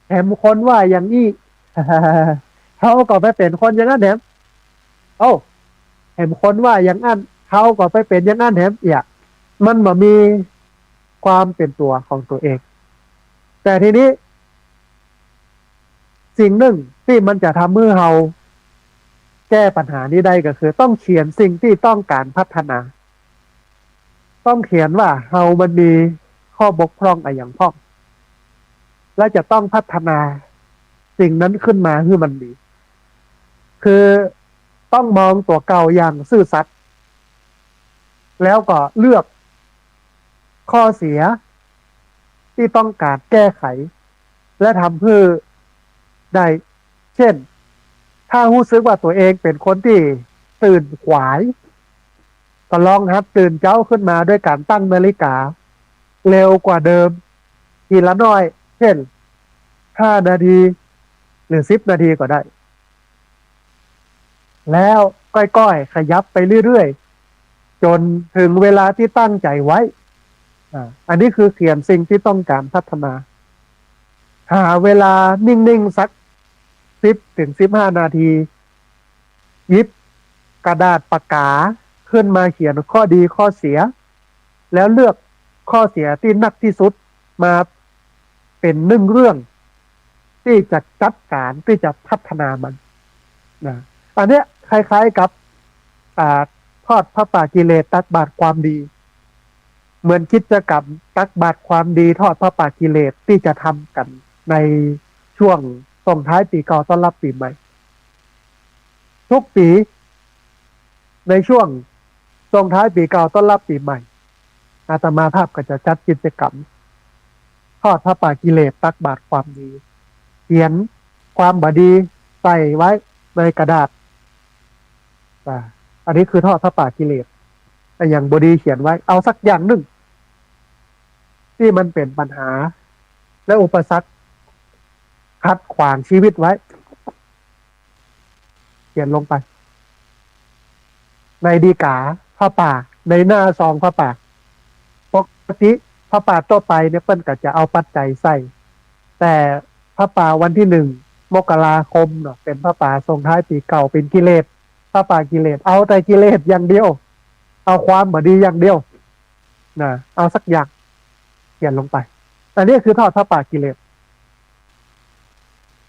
แถมคนว่าอย่างนี้ เขาก็ไปเป็นคนอย่างนั้นแถมแถมคนว่าอย่างนั้นเขาก็ไปเป็นอย่างนั้นแถมมันบ่มีความเป็นตัวของตัวเองแต่ทีนี้สิ่งหนึ่งที่มันจะทำให้เราแก้ปัญหานี้ได้ก็คือต้องเขียนสิ่งที่ต้องการพัฒนาต้องเขียนว่าเรามันมีข้อบกพร่องอะไรอย่างพ้องและจะต้องพัฒนาสิ่งนั้นขึ้นมาให้มันดีคือต้องมองตัวเก่าอย่างซื่อสัตย์แล้วก็เลือกข้อเสียที่ต้องการแก้ไขและทำเพื่อได้เช่นถ้ารู้สึกว่าตัวเองเป็นคนที่ตื่นขวายก็ลองตื่นเจ้าขึ้นมาด้วยการตั้งนาฬิกาเร็วกว่าเดิมทีละน้อยเช่น5 นาทีหรือ10 นาทีก็ได้แล้วก้อยๆขยับไปเรื่อยๆจนถึงเวลาที่ตั้งใจไว้อันนี้คือเขียนสิ่งที่ต้องการพัฒนาหาเวลานิ่งๆสัก10 ถึง 15 นาทีหยิบกระดาษปากกาขึ้นมาเขียนข้อดีข้อเสียแล้วเลือกข้อเสียที่หนักที่สุดมาเป็น1 เรื่องที่จะจัดการที่จะพัฒนามันนะอันเนี้ยคล้ายๆกับทอดพระป่ากิเลสตักบาตรความดีเหมือนกิจกรรมตักบาตรความดีทอดพระป่ากิเลสที่จะทำกันในช่วงส่งท้ายปีเก่าต้อนรับปีใหม่ทุกปีในช่วงส่งท้ายปีเก่าต้อนรับปีใหม่อาตมาภาพก็จะจัดกิจกรรมทอดพระป่ากิเลสตักบาตรความดีเขียนความบดีใส่ไว้ในกระดาษอันนี้คือทอดพระป่ากิเลสแต่อย่างบดีเขียนไว้เอาสักอย่างหนึ่งที่ ที่มันเป็นปัญหาและอุปสรรคขัดขวางชีวิตไว้เขียนลงไปในดีกาผ้าป่าในหน้าซองผ้าป่าปกติผ้าป่าต่อไปเนี่ยเปิ้นก็จะเอาปัจจัยใส่แต่ผ้าป่าวันที่1 มกราคมเนาะเป็นผ้าป่าส่งท้ายปีเก่าเป็นกิเลสผ้าป่ากิเลสเอาแต่กิเลสอย่างเดียวเอาความบ่ดีอย่างเดียวนะเอาสักอย่างเขียนลงไปอันนี้คือทอดผ้าป่ากิเลส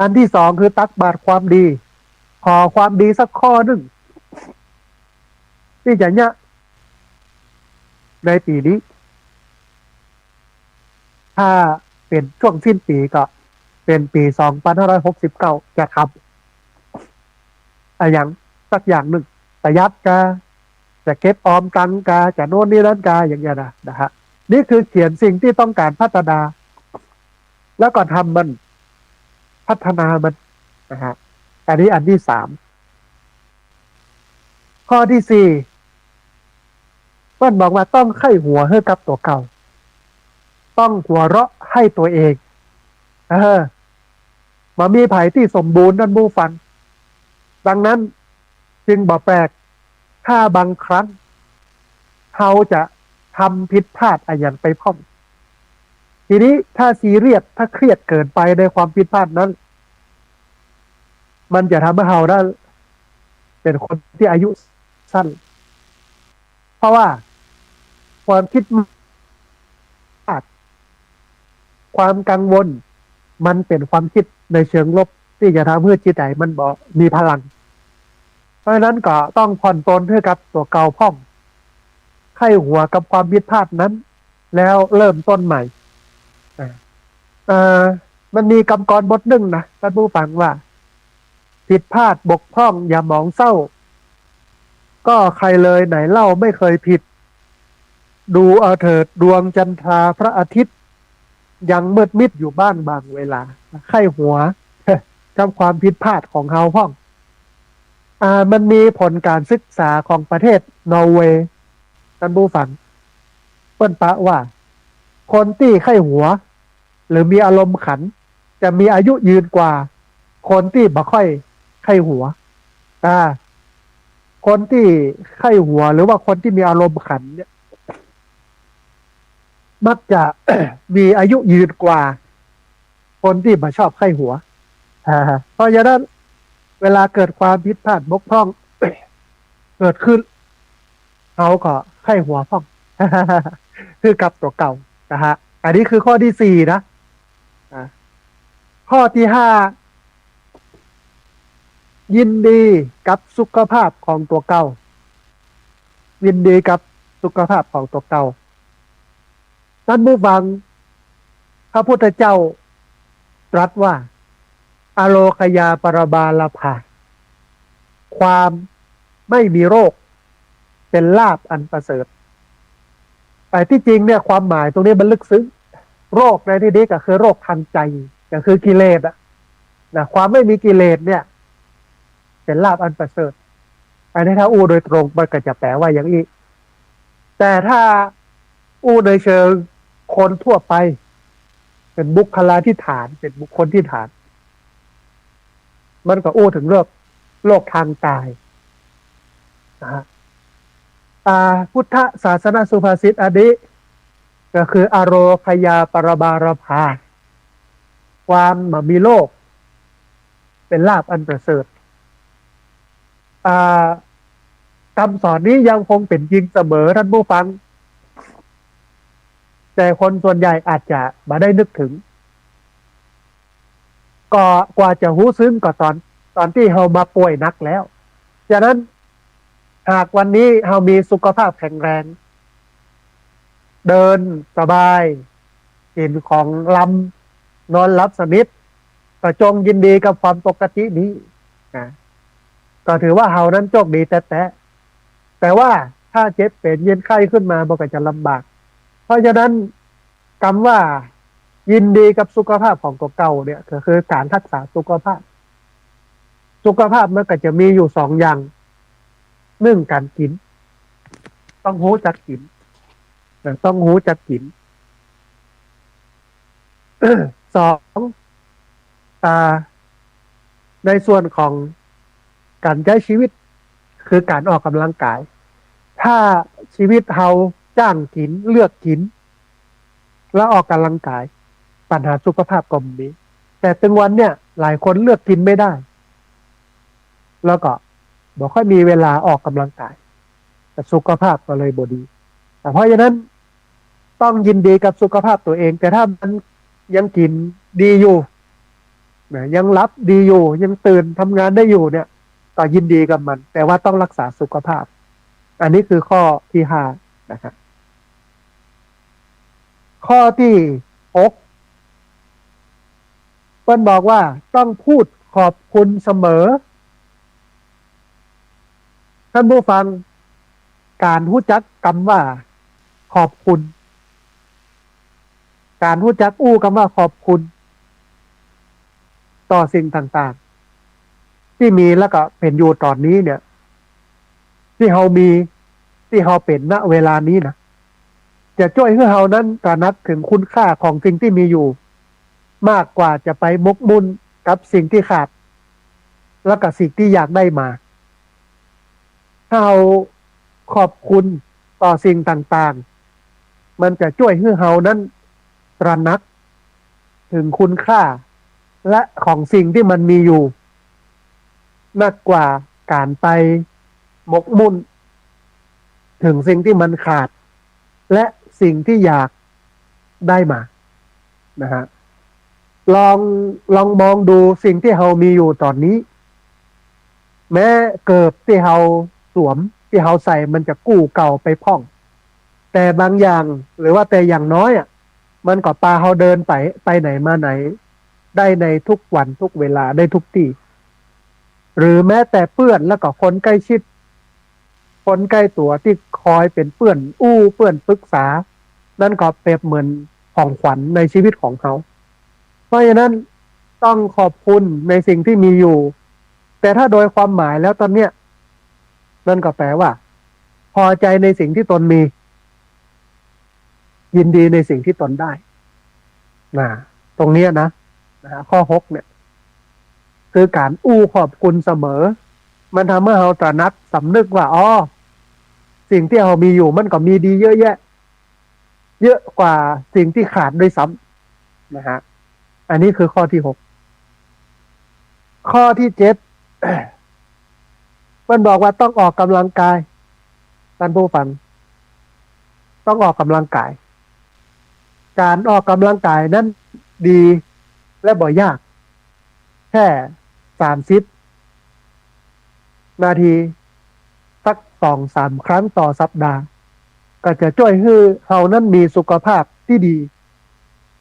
อันที่สองคือตักบาตรความดีขอความดีสักข้อหนึ่งที่จะเนี่ยในปีนี้ถ้าเป็นช่วงสิ้นปีก็เป็นปี2569จะทำอย่างสักอย่างหนึ่งประหยัดกาจะเก็บออมตังกาจะโน่นนี่นั่นกาอย่างเงี้ยนะฮะนี่คือเขียนสิ่งที่ต้องการพัฒนาแล้วก็ทำมันพัฒนามันนะฮะอันนี้อันที่3ข้อที่4เปิ้ลบอกว่าต้องไข้หัวให้กับตัวเก่าต้องหัวเราะให้ตัวเองมามีไผ่ที่สมบูรณ์นั่นบูฟังดังนั้นจึงบอกแปลกถ้าบางครั้งเขาจะทำผิดพลาดอะไรอย่างไปพ่องทีนี้ถ้าซีเรียสถ้าเครียดเกินไปในความผิดพลาดนั้นมันจะทำให้เราได้เป็นคนที่อายุสั้นเพราะว่าความคิดพลาดความกังวลมันเป็นความคิดในเชิงลบที่จะทำให้จิตใจมันมีพลังเพราะฉะนั้นก็ต้องผ่อนปลนให้กับตัวเก่าพ่องไข้หัวกับความผิดพลาดนั้นแล้วเริ่มต้นใหม่มันมีคำกรบทหนึ่งนะท่านผู้ฟังว่าผิดพลาดบกพร่องอย่าหมองเศร้าก็ใครเลยไหนเล่าไม่เคยผิดดูเอาเถิดดวงจันทราพระอาทิตย์ยังมืดมิดอยู่บ้างบางเวลาไข้หัวกับความผิดพลาดของเขาพ่องมันมีผลการศึกษาของประเทศนอร์เวย์ท่านผู้ฟังเปิ้นปะว่าคนที่ไข้หัวหรือมีอารมณ์ขันจะมีอายุยืนกว่าคนที่บ่ค่อยไข้หัวคนที่ไข้หัวหรือว่าคนที่มีอารมณ์ขันเนี่ยมักจะ มีอายุยืนกว่าคนที่บ่ชอบไข้หัวเพราะฉะนั้นเวลาเกิดความผิดพลาดบกพร่อง เกิดขึ้นเขาก็ไข้หัวพ่อง คือกับตัวเก่านะฮะอันนี้คือข้อที่4นะข้อที่5ยินดีกับสุขภาพของตัวเก่ายินดีกับสุขภาพของตัวเก่าท่านผู้ฟังพระพุทธเจ้าตรัสว่าอโลคยาปรบาลภาความไม่มีโรคเป็นลาภอันประเสริฐแต่ที่จริงเนี่ยความหมายตรงนี้มันลึกซึ้งโรคในที่นี้ก็คือโรคทางใจก็คือกิเลสนะความไม่มีกิเลสเนี่ยเป็นลาภอันประเสริฐอันนี้ถ้าอู้โดยตรงมันก็จะแปลว่าอย่างนี้แต่ถ้าอู้โดยเชิงคนทั่วไปเป็นบุคลาธิฐานเป็นบุคคลที่ฐานมันก็อู้ถึงโรคทางกายนะฮะพุทธศาสนาสุภาษิตอันนี้ก็คืออโรคยาปรบารภาความมีโรคเป็นลาภอันประเสริฐคำสอนนี้ยังคงเป็นจริงเสมอท่านผู้ฟังแต่คนส่วนใหญ่อาจจะไม่ได้นึกถึงก็กว่าจะรู้ซึ้งก็ตอนที่เรามาป่วยนักแล้วฉะนั้นหากวันนี้เรามีสุขภาพแข็งแรงเดินสบายกินของล้ำนอนหลับสนิทก็จงยินดีกับความปกตินี้นะก็ถือว่าเรานั้นโชคดีแต่ว่าถ้าเจ็บเป็นเย็นไข้ขึ้นมามันก็จะลำบากเพราะฉะนั้นคำว่ายินดีกับสุขภาพของตัวเก่าเนี่ยก็คือการรักษาสุขภาพมันก็จะมีอยู่2อย่าง1การกินต้องรู้จักกินต้องรู้จักกิน สองในส่วนของการใช้ชีวิตคือการออกกำลังกายถ้าชีวิตเราจ้างกินเลือกกินแล้วออกกำลังกายปัญหาสุขภาพก็มีแต่ถึงวันเนี่ยหลายคนเลือกกินไม่ได้แล้วก็บอกค่อยมีเวลาออกกำลังกายแต่สุขภาพก็เลยบ่ดีแต่เพราะฉะนั้นต้องยินดีกับสุขภาพตัวเองแต่ถ้ามันยังกินดีอยู่ยังรับดีอยู่ยังตื่นทำงานได้อยู่เนี่ยก็ยินดีกับมันแต่ว่าต้องรักษาสุขภาพอันนี้คือข้อที่ห้านะครับข้อที่หกเปิ้ลบอกว่าต้องพูดขอบคุณเสมอท่านผู้ฟังการรู้จักคำว่าขอบคุณการรู้จักอู้คำว่าขอบคุณต่อสิ่งต่างๆที่มีแล้วก็เป็นอยู่ตอนนี้เนี่ยที่เรามีที่เราเป็นณเวลานี้นะจะช่วยให้เรานั้นตระหนักถึงคุณค่าของสิ่งที่มีอยู่มากกว่าจะไปมกมุ่นกับสิ่งที่ขาดแล้วก็สิ่งที่อยากได้มาถ้าเราขอบคุณต่อสิ่งต่างๆมันจะช่วยให้เรานั้นตระหนักถึงคุณค่าและของสิ่งที่มันมีอยู่มากกว่าการไปหมกมุ่นถึงสิ่งที่มันขาดและสิ่งที่อยากได้มานะฮะลองมองดูสิ่งที่เรามีอยู่ตอนนี้แม้เกิบที่เราสวมที่เราใส่มันจะกู้เก่าไปพ่องแต่บางอย่างหรือว่าแต่อย่างน้อยอ่ะมันก็พาเราเดินไปไหนมาไหนได้ในทุกวันทุกเวลาได้ทุกที่หรือแม้แต่เพื่อนแล้วก็คนใกล้ชิดคนใกล้ตัวที่คอยเป็นเพื่อนเพื่อนปรึกษานั่นก็เปรียบเหมือนของขวัญในชีวิตของเขาเพราะฉะนั้นต้องขอบคุณในสิ่งที่มีอยู่แต่ถ้าโดยความหมายแล้วตอนเนี้ยนั่นก็แปลว่าพอใจในสิ่งที่ตนมียินดีในสิ่งที่ตนได้นะตรงนี้นะข้อหกเนี่ยคือการขอบคุณเสมอมันทำให้เราตระหนักสำนึกว่าอ๋อสิ่งที่เรามีอยู่มันก็มีดีเยอะแยะเยอะกว่าสิ่งที่ขาดด้วยซ้ำนะฮะอันนี้คือข้อที่หกข้อที่เจ็ดมันบอกว่าต้องออกกำลังกายท่านผู้ฟังต้องออกกำลังกายการออกกำลังกายนั้นดีและบ่ยากแค่30 นาทีสัก2-3 ครั้งต่อสัปดาห์ก็จะช่วยให้เรานั้นมีสุขภาพที่ดี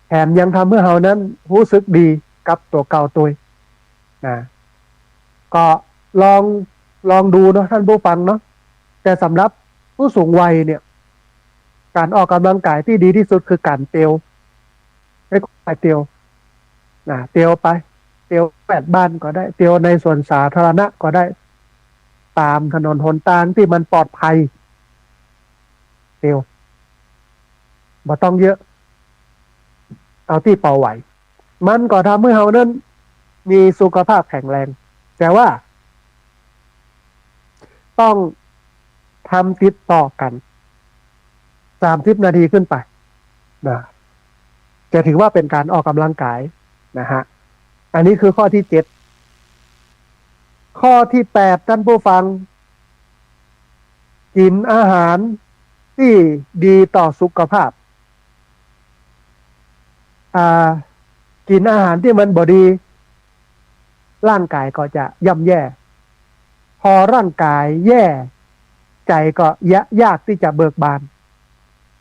แถมยังทำให้เรานั้นรู้สึกดีกับตัวเก่าตัวนะก็ลองดูเนาะท่านผู้ฟังเนาะแต่สำหรับผู้สูงวัยเนี่ยการออกกำลังกายที่ดีที่สุดคือการเตียวไม่ไปเตียวเตียวไปเตียว8 บ้านก็ได้เตียวในส่วนสาธารณะก็ได้ตามถนนหนทางที่มันปลอดภัยเตียวบ่ต้องเยอะเอาที่เป่าไหวมันก็ทำให้เรานั้นมีสุขภาพแข็งแรงแต่ว่าต้องทำติดต่อกัน30 นาทีขึ้นไปนะจะถือว่าเป็นการออกกำลังกายนะฮะอันนี้คือข้อที่7ข้อที่8ท่านผู้ฟังกินอาหารที่ดีต่อสุขภาพกินอาหารที่มันบ่ดีร่างกายก็จะย่ำแย่พอร่างกายแย่ใจก็ยากที่จะเบิกบาน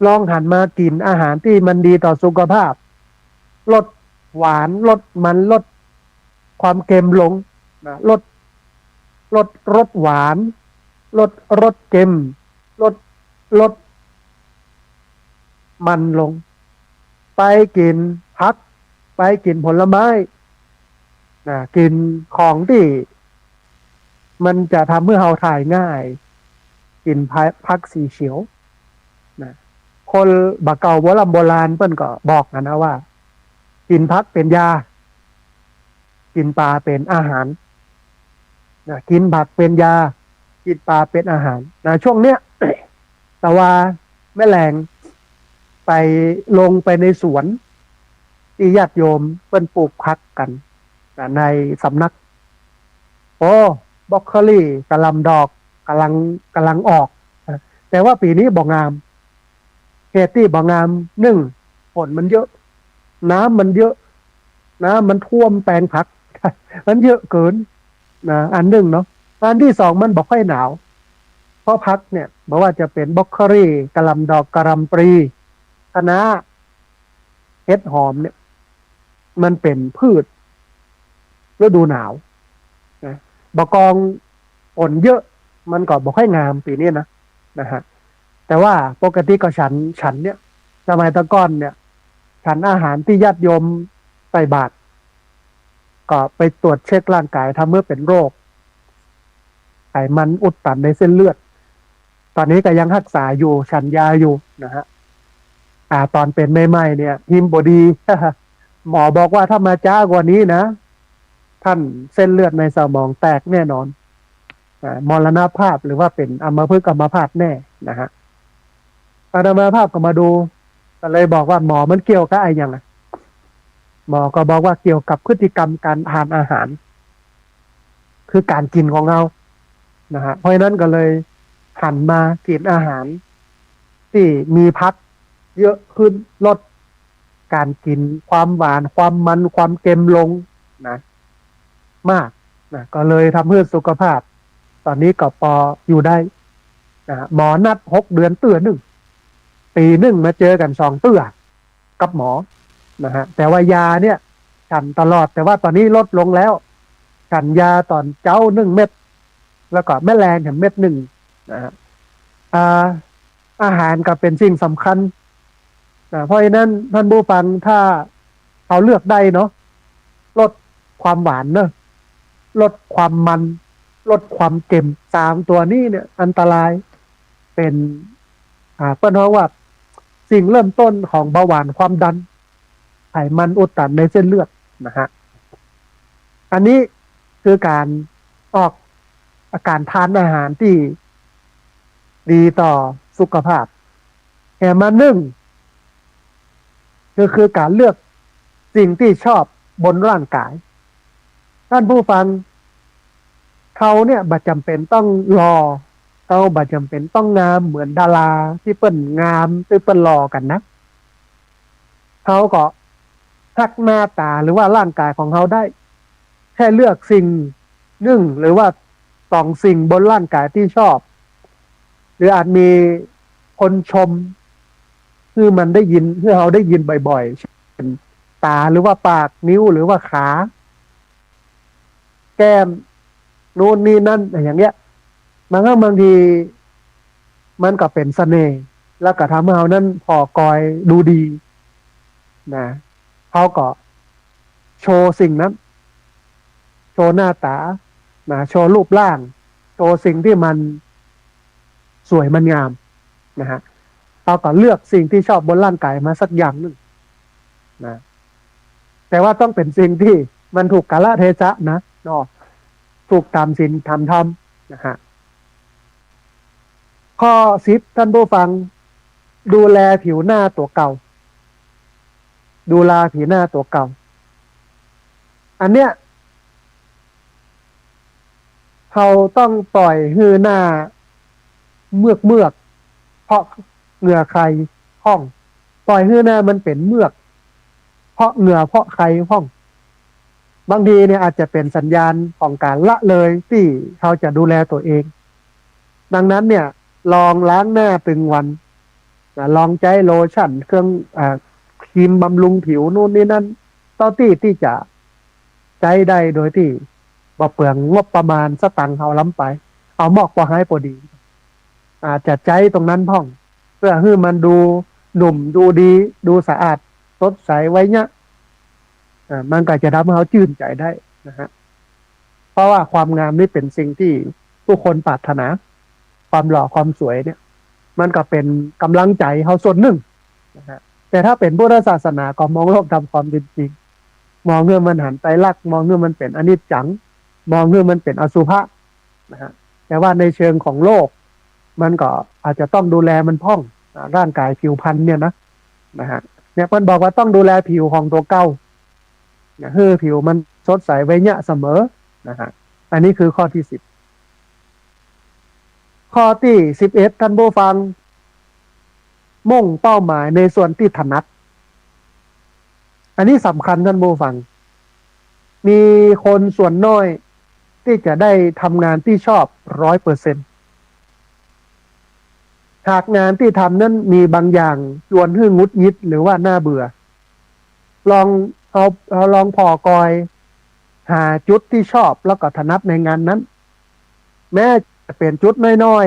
ลองหันมากินอาหารที่มันดีต่อสุขภาพลดหวานลดมันลดความเค็มลงนะลดรสหวานลดรสเค็มลดมันลงไปกินผักไปกินผลไม้กินของที่มันจะทำให้เราถ่ายง่ายกินผักสีเขียวคนบะเก่าโบราณเปิ้นก็บอกกันนะว่า กินผักเป็นยากินปลาเป็นอาหารนะกินผักเป็นยากินปลาเป็นอาหารนะช่วงเนี้ย แต่ว่าแม่แรงไปลงไปในสวนที่ญาติโยมเพิ่นปลูกผักกันนะในสำนักโอ้บรอกโคลีกะหล่ำดอกกำลังออกนะแต่ว่าปีนี้บ่งามเหตุที่บ่งามหนึ่งฝนมันเยอะน้ำมันเยอะน้ำมันท่วมแปลงผัก มันเยอะเกินนะอันหนึ่งเนาะอันที่สองมันบอกค่อยหนาวเพราะผักเนี่ยบอกว่าจะเป็นบรอกโคลีกะหล่ำดอกกะหล่ำปลีคะน้าเห็ดหอมเนี่ยมันเป็นพืชฤดูหนาวนะบกองฝนเยอะมันก็บอกค่อยงามปีนี้นะฮะแต่ว่าปกติก็ฉันเนี่ยสมัยตะก้อนเนี่ยฉันอาหารที่ญาติโยมใส่บาตรก็ไปตรวจเช็คร่างกายถ้าเมื่อเป็นโรคไขมันอุดตันในเส้นเลือดตอนนี้ก็ยังรักษาอยู่ฉันยาอยู่นะฮะตอนเป็นใหม่ๆเนี่ยฮิมบดี หมอบอกว่าถ้ามาจ้ากว่านี้นะท่านเส้นเลือดในสมองแตกแน่นอนมรณภาพหรือว่าเป็นอัมพฤกษ์อัมพาตแน่นะฮะอัมพาตก็มาดูก็เลยบอกว่าหมอมันเกี่ยวกับอะไรอย่างไรหมอก็บอกว่าเกี่ยวกับพฤติกรรมการทานอาหารคือการกินของเรานะฮะเพราะฉะนั้นก็เลยหันมากินอาหารที่มีผักเยอะขึ้นลดการกินความหวานความมันความเค็มลงนะมากนะก็เลยทำให้สุขภาพตอนนี้ก็พออยู่ได้นะหมอนัด6 เดือนเตื้อหนึ่งปีหนึ่งมาเจอกัน2 เตื้อกับหมอนะฮะแต่ว่ายาเนี่ยฉันตลอดแต่ว่าตอนนี้ลดลงแล้วฉันยาตอนเจ้า1 เม็ดแล้วก็แม่แรงเม็ด 1นะฮะอาหารก็เป็นสิ่งสำคัญเพราะฉะนั้นท่านผู้ฟังถ้าเขาเลือกได้เนาะลดความหวานเนอะลดความมันลดความเค็ม3 ตัวนี้เนี่ยอันตรายเป็นเปิ้นว่าสิ่งเริ่มต้นของเบาหวานความดันไขมันอุดตันในเส้นเลือดนะฮะอันนี้คือการออกอาการทานอาหารที่ดีต่อสุขภาพแถมมา1คือการเลือกสิ่งที่ชอบบนร่างกายท่านผู้ฟังเขาเนี่ยบัจำเป็นต้องรอเขาบัจำเป็นต้องงามเหมือนดาราที่เปิ้นงามที่เปิ้นรอกันนะเขาก็ทักหน้าตาหรือว่าร่างกายของเขาได้แค่เลือกสิ่ง1หรือว่า2 สิ่งบนร่างกายที่ชอบหรืออาจมีคนชมคือมันได้ยินเพื่อเราได้ยินบ่อยๆเช่นตาหรือว่าปากนิ้วหรือว่าขาแก้มนู่นนี่นั่นอย่างเงี้ยบางทีมันก็เป็นเสน่ห์แล้วก็ทำให้เรานั้นพอกอยดูดีนะเขาก็โชว์สิ่งนั้นโชว์หน้าตานะโชว์รูปร่างโชว์สิ่งที่มันสวยมันงามนะฮะเราก็เลือกสิ่งที่ชอบบนร่างกายมาสักอย่างหนึ่งนะแต่ว่าต้องเป็นสิ่งที่มันถูกกาลเทศะนะเนาะถูกตามศีลธรรมนะฮะข้อ10ท่านผู้ฟังดูแลผิวหน้าตัวเก่าดูแลผิวหน้าตัวเก่าอันเนี้ยเขาต้องปล่อยให้หน้าเมือกเพราะเหงื่อใครห้องปล่อยให้หน้ามันเป็นเมือกเพราะเหงื่อเพราะใครห้องบางทีเนี่ยอาจจะเป็นสัญญาณของการละเลยที่เขาจะดูแลตัวเองดังนั้นเนี่ยลองล้างหน้าตึงวันลองใช้โลชั่นเครื่องครีมบำรุงผิวนู่นนี่นั่นต่อที่จะใช้ได้โดยที่บ่เปลืองงบประมาณสตังค์เขาล้ำไปเอาหมอกพอให้พอดีอาจจะใช้ตรงนั้นพ่องเพื่อให้มันดูหนุ่มดูดีดูสะอาดสดใสไว้เนี่ยมันก็จะทำให้เขาชื่นใจได้นะฮะเพราะว่าความงามนี่เป็นสิ่งที่ผู้คนปรารถนาความหล่อความสวยเนี่ยมันก็เป็นกำลังใจเขาส่วนหนึ่งนะฮะแต่ถ้าเป็นพุทธศาสนาก็มองโลกตามความเป็นจริง มองเงื่อมันหันไตรลักษณ์มองเงื่อมันเป็นอนิจจังมองเงื่อมันเป็นอสุภะนะฮะแต่ว่าในเชิงของโลกมันก็อาจจะต้องดูแลมันพ่องร่างกายผิวพรรณเนี่ยนะฮะเนี่ยมันบอกว่าต้องดูแลผิวของตัวเก้าเนี่ยให้ผิวมันสดใสไว้เนี่ยเสมอนะฮะอันนี้คือข้อที่10ข้อที่11ท่านผู้ฟังมุ่งเป้าหมายในส่วนที่ถนัดอันนี้สำคัญท่านผู้ฟังมีคนส่วนน้อยที่จะได้ทำงานที่ชอบ100%หากงานที่ทำนั้นมีบางอย่างชวนให้งุดหงิดหรือว่าน่าเบื่อลองเอาลองพอกอยหาจุดที่ชอบแล้วก็ถนัดในงานนั้นแม้จะเป็นจุดน้อย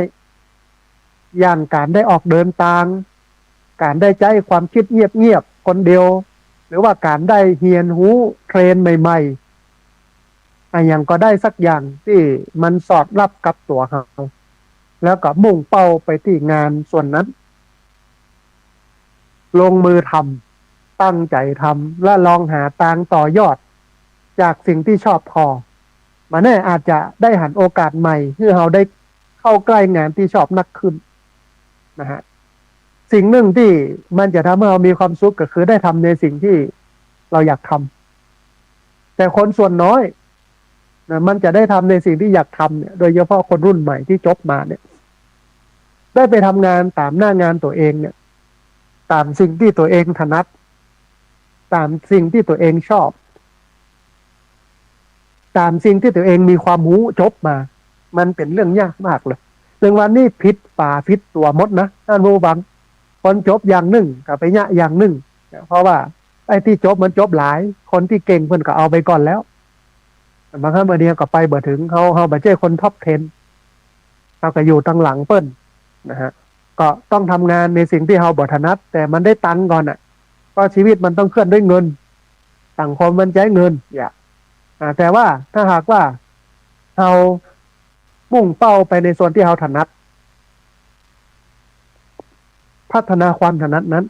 ๆอย่างการได้ออกเดินทางการได้ใจความคิดเงียบๆคนเดียวหรือว่าการได้เฮียนหูเทรนใหม่ๆอย่างก็ได้สักอย่างที่มันสอดรับกับตัวเราแล้วก็มุ่งเป้าไปที่งานส่วนนั้นลงมือทำตั้งใจทำและลองหาทางต่อยอดจากสิ่งที่ชอบพอมาแน่อาจจะได้หันโอกาสใหม่ที่เราได้เข้าใกล้งานที่ชอบนักขึ้นนะฮะสิ่งหนึ่งที่มันจะทำให้เรามีความสุขก็คือได้ทำในสิ่งที่เราอยากทำแต่คนส่วนน้อยนะมันจะได้ทำในสิ่งที่อยากทำเนี่ยโดยเฉพาะคนรุ่นใหม่ที่จบมาเนี่ยได้ไปทำงานตามหน้างานตัวเองเนี่ยตามสิ่งที่ตัวเองถนัดตามสิ่งที่ตัวเองชอบตามสิ่งที่ตัวเองมีความรู้จบมามันเป็นเรื่องยากมากเลยซึ่งวันนี้พิษป่าพิษตัวมดนะท่านผู้ฟังคนจบอย่างหนึ่งกับไปยะอย่างหนึ่งเพราะว่าไอ้ที่จบมันจบหลายคนที่เก่งเพิ่นก็เอาไปก่อนแล้วบางครั้งบางทีก็ไปบ่ถึงเขาบ่ใช่คนท็อป10เขาก็อยู่ตั้งหลังเปิ้นนะฮะก็ต้องทำงานในสิ่งที่เขาบ่ถนัดแต่มันได้ตังค์ก่อนอ่ะเพราะชีวิตมันต้องเคลื่อนด้วยเงินสังคมมันใช้เงินแต่ว่าถ้าหากว่าเรามุ่งเป้าไปในส่วนที่เราถนัดพัฒนาความถนัดนั้น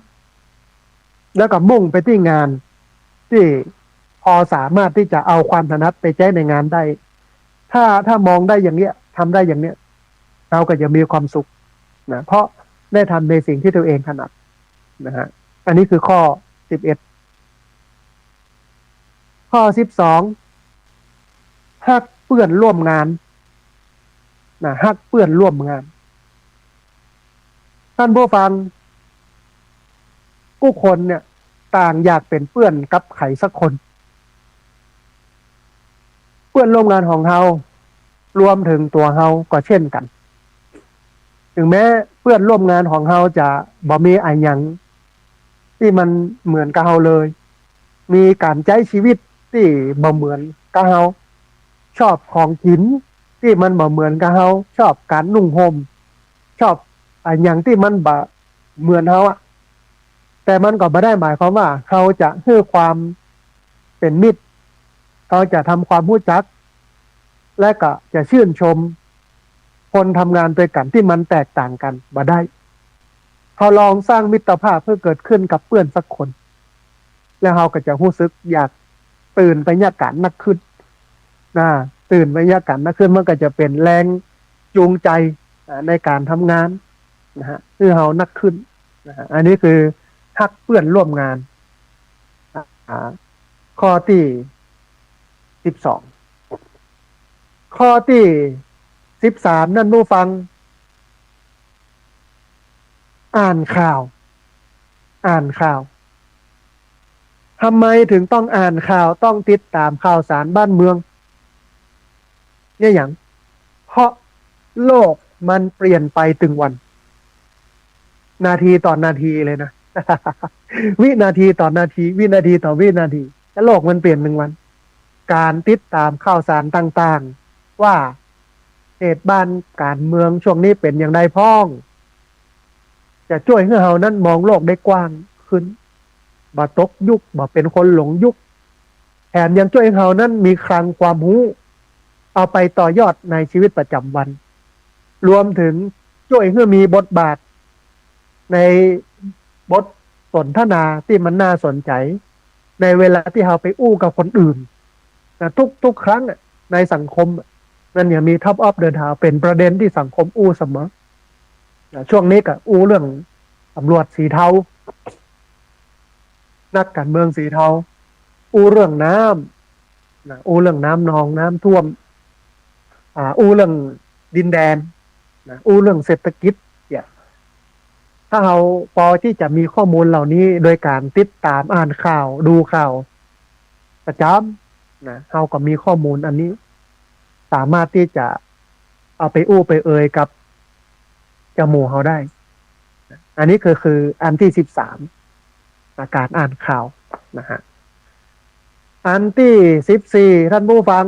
แล้วก็มุ่งไปที่งานที่พอสามารถที่จะเอาความถนัดไปใช้ในงานได้ถ้ามองได้อย่างเนี้ยทำได้อย่างเนี้ยเราก็จะมีความสุขนะเพราะได้ทำในสิ่งที่ตัวเองถนัดนะฮะอันนี้คือข้อ11ข้อ12ฮักเพื่อนร่วมงานนะฮักเพื่อนร่วมงานท่านผู้ฟังผู้คนเนี่ยต่างอยากเป็นเพื่อนกับใครสักคนเพื่อนร่วมงานของเรารวมถึงตัวเราก็เช่นกันถึงแม้เพื่อนร่วมงานของเราจะบ่มีอะไรหยังที่มันเหมือนกับเราเลยมีการใช้ชีวิตที่บ่เหมือนกับเราชอบของกินที่มันบ่เหมือนกับเราชอบการนุ่งห่มชอบอะไรอย่างที่มันบ่เหมือนเราอะแต่มันก็ไม่ได้หมายความว่าเขาจะให้ความเป็นมิตรเขาจะทำความรู้จักและก็จะชื่นชมคนทำงานด้วยกันที่มันแตกต่างกันบ่ได้เขาลองสร้างมิตรภาพเพื่อเกิดขึ้นกับเพื่อนสักคนแล้วเขาก็จะรู้สึกอยากตื่นไปยากาศนักขึ้นตื่นไปยากาศนักขึ้นมันก็จะเป็นแรงจูงใจในการทำงานนะฮะคือเขานักขึ้นนะฮะอันนี้คือฮักเพื่อนร่วมงานข้อที่12ข้อที่13นั่นผู้ฟังอ่านข่าวทำไมถึงต้องอ่านข่าวต้องติดตามข่าวสารบ้านเมืองเนี่ยอย่างเพราะโลกมันเปลี่ยนไปตึงวันนาทีต่อนาทีเลยนะ วินาทีต่อนาทีวินาทีต่อวินาทีแล้วโลกมันเปลี่ยน1 วันการติดตามข่าวสารต่างๆว่าเหตุบ้านการเมืองช่วงนี้เป็นอย่างไรพ้องจะช่วยให้เรานั้นมองโลกได้กว้างขึ้นบ่ตกยุคบ่เป็นคนหลงยุคแถมยังช่วยให้เรานั้นมีคลังความรู้เอาไปต่อยอดในชีวิตประจำวันรวมถึงช่วยให้มีบทบาทในบทสนทนาที่มันน่าสนใจ ในเวลาที่เราไปอู้กับคนอื่นนะทุกครั้งในสังคมนั่นเนี่ยมีท็อปออฟเดินทางเป็นประเด็นที่สังคมอู้เสมอนะช่วงนี้ก็อู้เรื่องตำรวจสีเทานักการเมืองสีเทาอู้เรื่องน้ำนะอู้เรื่องน้ำนองน้ำท่วมอู้เรื่องดินแดนนะอู้เรื่องเศรษฐกิจเนี่ยถ้าเราพอที่จะมีข้อมูลเหล่านี้โดยการติดตามอ่านข่าวดูข่าวประจำนะเราก็มีข้อมูลอันนี้สามารถที่จะเอาไปอู้ไปเอ่ยกับจมูกเขาได้อันนี้คืออันที่13การอ่านข่าวนะฮะอันที่14ท่านผู้ฟัง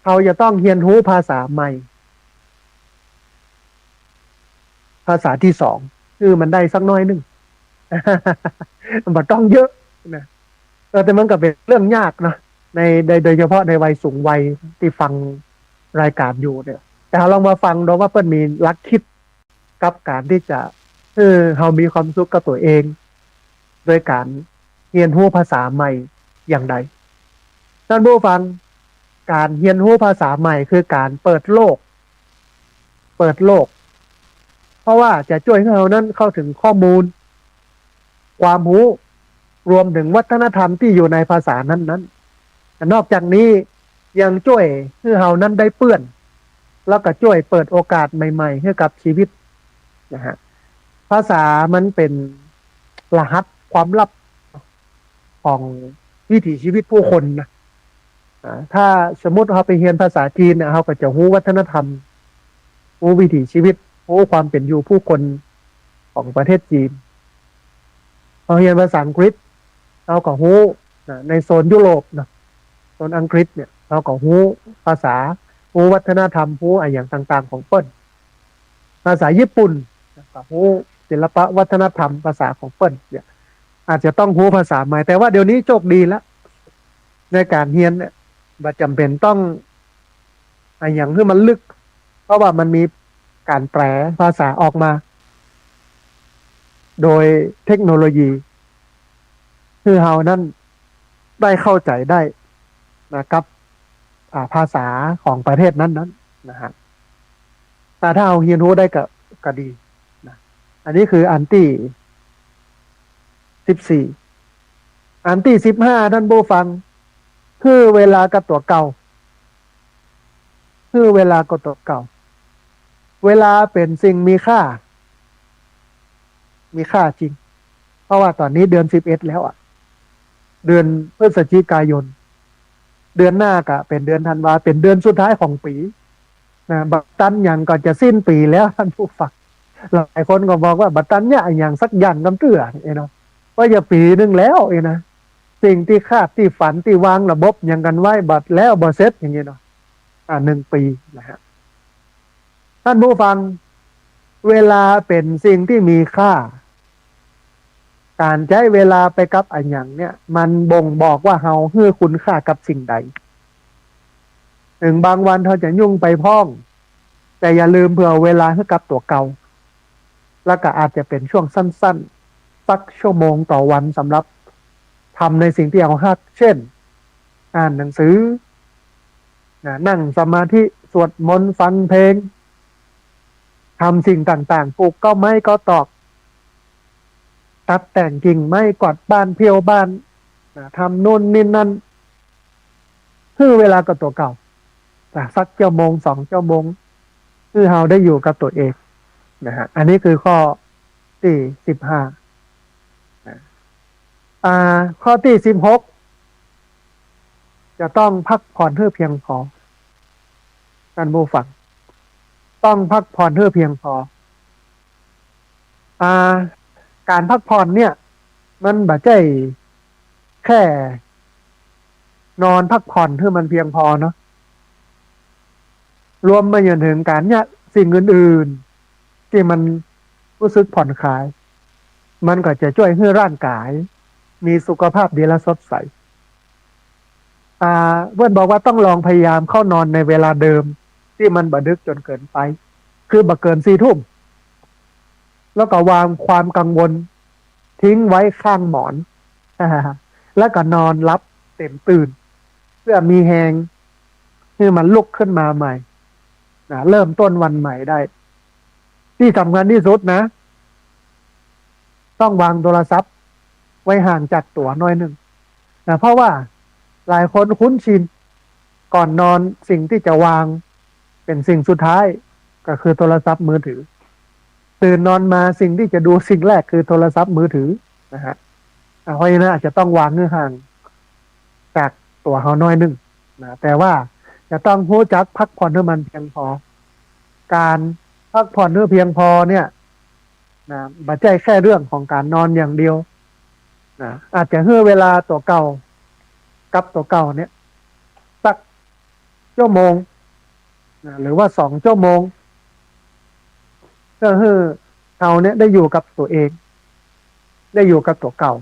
เขาจะต้องเรียนรู้ภาษาใหม่ภาษาที่2คือมันได้สักน้อยนึงมันต้องเยอะนะแต่มันก็เป็นเรื่องยากนะในโดยเฉพาะในวัยสูงวัยที่ฟังรายการอยู่เนี่ยแต่เราลองมาฟังดูว่าเปิ้ลมีหลักคิดกับการที่จะเรามีความสุขกับตัวเองโดยการเรียนรู้ภาษาใหม่อย่างไรท่านผู้ฟังการเรียนรู้ภาษาใหม่คือการเปิดโลกเพราะว่าจะช่วยให้เรานั้นเข้าถึงข้อมูลความรู้รวมถึงวัฒนธรรมที่อยู่ในภาษานั้นนอกจากนี้ยังช่วยให้เรานั้นได้เปื้อนแล้วก็ช่วยเปิดโอกาสใหม่ๆให้กับชีวิตนะฮะภาษามันเป็นรหัสความลับของวิถีชีวิตผู้คนนะถ้าสมมติเราไปเรียนภาษาจีนเนี่ยเราก็จะรู้วัฒนธรรมรู้วิถีชีวิตรู้ความเป็นอยู่ผู้คนของประเทศจีนพอเรียนภาษาอังกฤษเราก็รู้ในโซนยุโรปนะโซนอังกฤษเนี่ยเราก็รู้ภาษารู้วัฒนธรรมรู้อะไรอย่างต่างๆของเปิ้ลภาษาญี่ปุ่นก็รู้ศิลปะวัฒนธรรมภาษาของเปิ้ลเนี่ยอาจจะต้องรู้ภาษาใหม่แต่ว่าเดี๋ยวนี้โชคดีแล้วในการเรียนเนี่ยไม่จำเป็นต้องอะไรอย่างที่มันลึกเพราะว่ามันมีการแปลภาษาออกมาโดยเทคโนโลยีคือเรานั้นได้เข้าใจได้นะครับภาษาของประเทศนั้นนะฮะแต่ถ้าเราเรียนรู้ได้ก็ดีนะอันนี้คืออันที่14อันที่15ท่านผู้ฟังคือเวลากับตัวเก่าเวลาเป็นสิ่งมีค่าจริงเพราะว่าตอนนี้เดือน11แล้วเดือนพฤศจิกายนเดือนหน้าก็เป็นเดือนธันวาเป็นเดือนสุดท้ายของปีนะบัตรตันอย่างก่อนจะสิ้นปีแล้วท่านผู้ฟังหลายคนก็บอกว่าบัตรตันเนี่ยอย่างสักอย่างกำเตือนเนาะว่าอย่าปีนึงแล้วนะสิ่งที่คาดที่ฝันที่วางระบบอย่างกันไว้บัตรแล้วบ่เสร็จอย่างเงี้ยเนาะ1 ปีนะฮะท่านผู้ฟังเวลาเป็นสิ่งที่มีค่าการใช้เวลาไปกับอันอย่างเนี่ยมันบ่งบอกว่าเฮาให้คุณค่ากับสิ่งใดถึงบางวันเขาจะยุ่งไปพ้องแต่อย่าลืมเผื่อเวลาให้กับตัวเก่าแล้วก็อาจจะเป็นช่วงสั้นๆสักชั่วโมงต่อวันสำหรับทำในสิ่งที่เราฮักเช่นอ่านหนังสือนั่งสมาธิสวดมนต์ฟังเพลงทำสิ่งต่างๆปลูกก็ไม่ก็ตอกตัดแต่งกิ่งไม้กวาดบ้านเพียวบ้านทำโน่นนี่นั่นคือเวลากับตัวเก่าสักชั่วโมง2 ชั่วโมงคือเราได้อยู่กับตัวเองนะฮะอันนี้คือข้อที่15ข้อที่16จะต้องพักผ่อนให้เพียงพอท่านผู้ฟังต้องพักผ่อนให้เพียงพอการพักผ่อนเนี่ยมันบ่ใช่แค่นอนพักผ่อนให้มันเพียงพอเนาะรวมมาจนถึงการเนี่ยสิ่งอื่นๆที่มันรู้สึกผ่อนคลายมันก็จะช่วยให้ร่างกายมีสุขภาพดีและสดใสเพื่อนบอกว่าต้องลองพยายามเข้านอนในเวลาเดิมที่มันบ่ดึกจนเกินไปคือบ่เกิน4 ทุ่มแล้วก็วางความกังวล ทิ้งไว้ข้างหมอน แล้วก็นอนรับเต็มตื่นเพื่อมีแหงให้มันลุกขึ้นมาใหม่นะเริ่มต้นวันใหม่ได้ที่สำคัญที่สุดนะต้องวางโทรศัพท์ไว้ห่างจากตัวหน่อยหนึ่งนะเพราะว่าหลายคนคุ้นชินก่อนนอนสิ่งที่จะวางเป็นสิ่งสุดท้ายก็คือโทรศัพท์มือถือตื่นนอนมาสิ่งที่จะดูสิ่งแรกคือโทรศัพท์มือถือนะฮะเพราะฉะนั้นอาจจะต้องวางเงื่อห่างจากตัวเขาน้อยหนึ่งนะแต่ว่าจะต้องรู้จักพักผ่อนให้มันเพียงพอการพักผ่อนให้เพียงพอเนี่ยนะไม่ใช่แค่เรื่องของการนอนอย่างเดียวนะอาจจะให้เวลาตัวเก่ากับตัวเก่าเนี่ยสักชั่วโมงนะหรือว่า2 ชั่วโมงก็ให้เราเนี่ยได้อยู่กับตัวเองได้อยู่กับตัวเก่า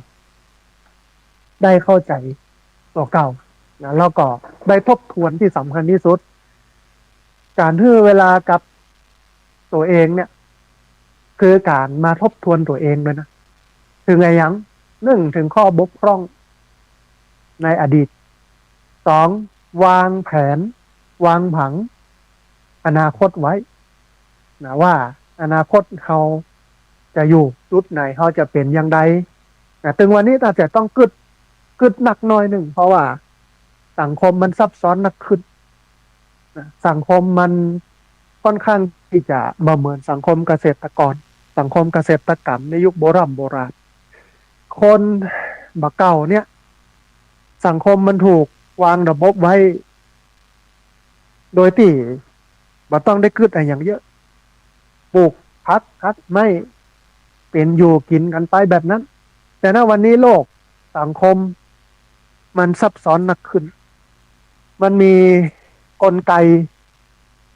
ได้เข้าใจตัวเก่านะแล้วก็ได้ทบทวนที่สำคัญที่สุดการให้เวลากับตัวเองเนี่ยคือการมาทบทวนตัวเองเลยนะถึงไงยัง1ถึงข้อบกพร่องในอดีต2วางแผนวางผังอนาคตไว้นะว่าอนาคตเขาจะอยู่จุดไหนเขาจะเป็นอย่างไรนะถึงวันนี้อาจจะต้องกึดหนักหน่อยหนึ่งเพราะว่าสังคมมันซับซ้อนหนักขึ้นนะสังคมมันค่อนข้างที่จะบ่เหมือนสังคมเกษตรกรสังคมเกษตรกรรมในยุคโบราณคนบักเก่าเนี่ยสังคมมันถูกวางระบบไว้โดยที่บ่ต้องได้กึดอะไรอย่างเยอะปลูกพักคัดไม่เป็นอยู่กินกันไปแบบนั้นแต่ณวันนี้โลกสังคมมันซับซ้อนหนักขึ้นมันมีกลไก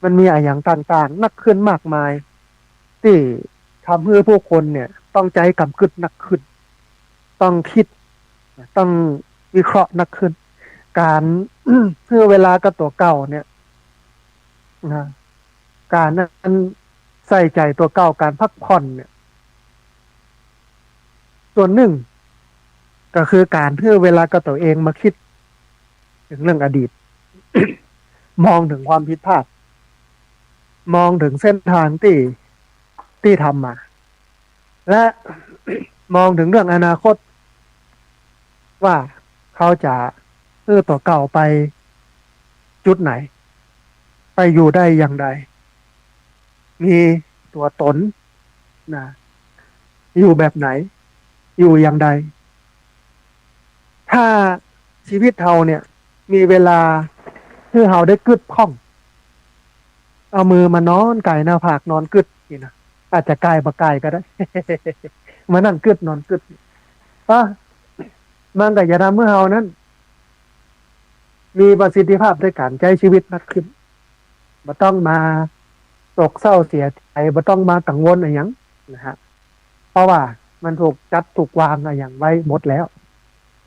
มันมีอะไรอย่างต่างๆหนักขึ้นมากมายที่ทำให้ผู้คนเนี่ยต้องใจกำกึดหนักขึ้นต้องคิดต้องวิเคราะห์หนักขึ้นการ เพื่อเวลากับตัวเก่าเนี่ยนะการนั้นใส่ใจตัวเก่าการพักผ่อนเนี่ยส่วนหนึ่งก็คือการเพื่อเวลากับตัวเองมาคิดถึงเรื่องอดีต มองถึงความผิดพลาดมองถึงเส้นทางที่ทำมาและ มองถึงเรื่องอนาคตว่าเขาจะตัวเก่าไปจุดไหนไปอยู่ได้อย่างไรมีตัวตนนะอยู่แบบไหนอยู่อย่างใดถ้าชีวิตเราเนี่ยมีเวลาที่เราได้กึดพ่องเอามือมานอนไก่หน้าผากนอนกึดนี่นะอาจจะกายบะกายก็ได้ มานั่งกึดนอนกึดมันก็จะทำให้เรานั้นมีประสิทธิภาพในการใช้ชีวิตมากขึ้นไม่ต้องมาโศกเศร้าเสียใจไม่ต้องมากังวลอะไรอย่างนะฮะเพราะว่ามันถูกจัดถูกวางอะไรอย่างไว้หมดแล้ว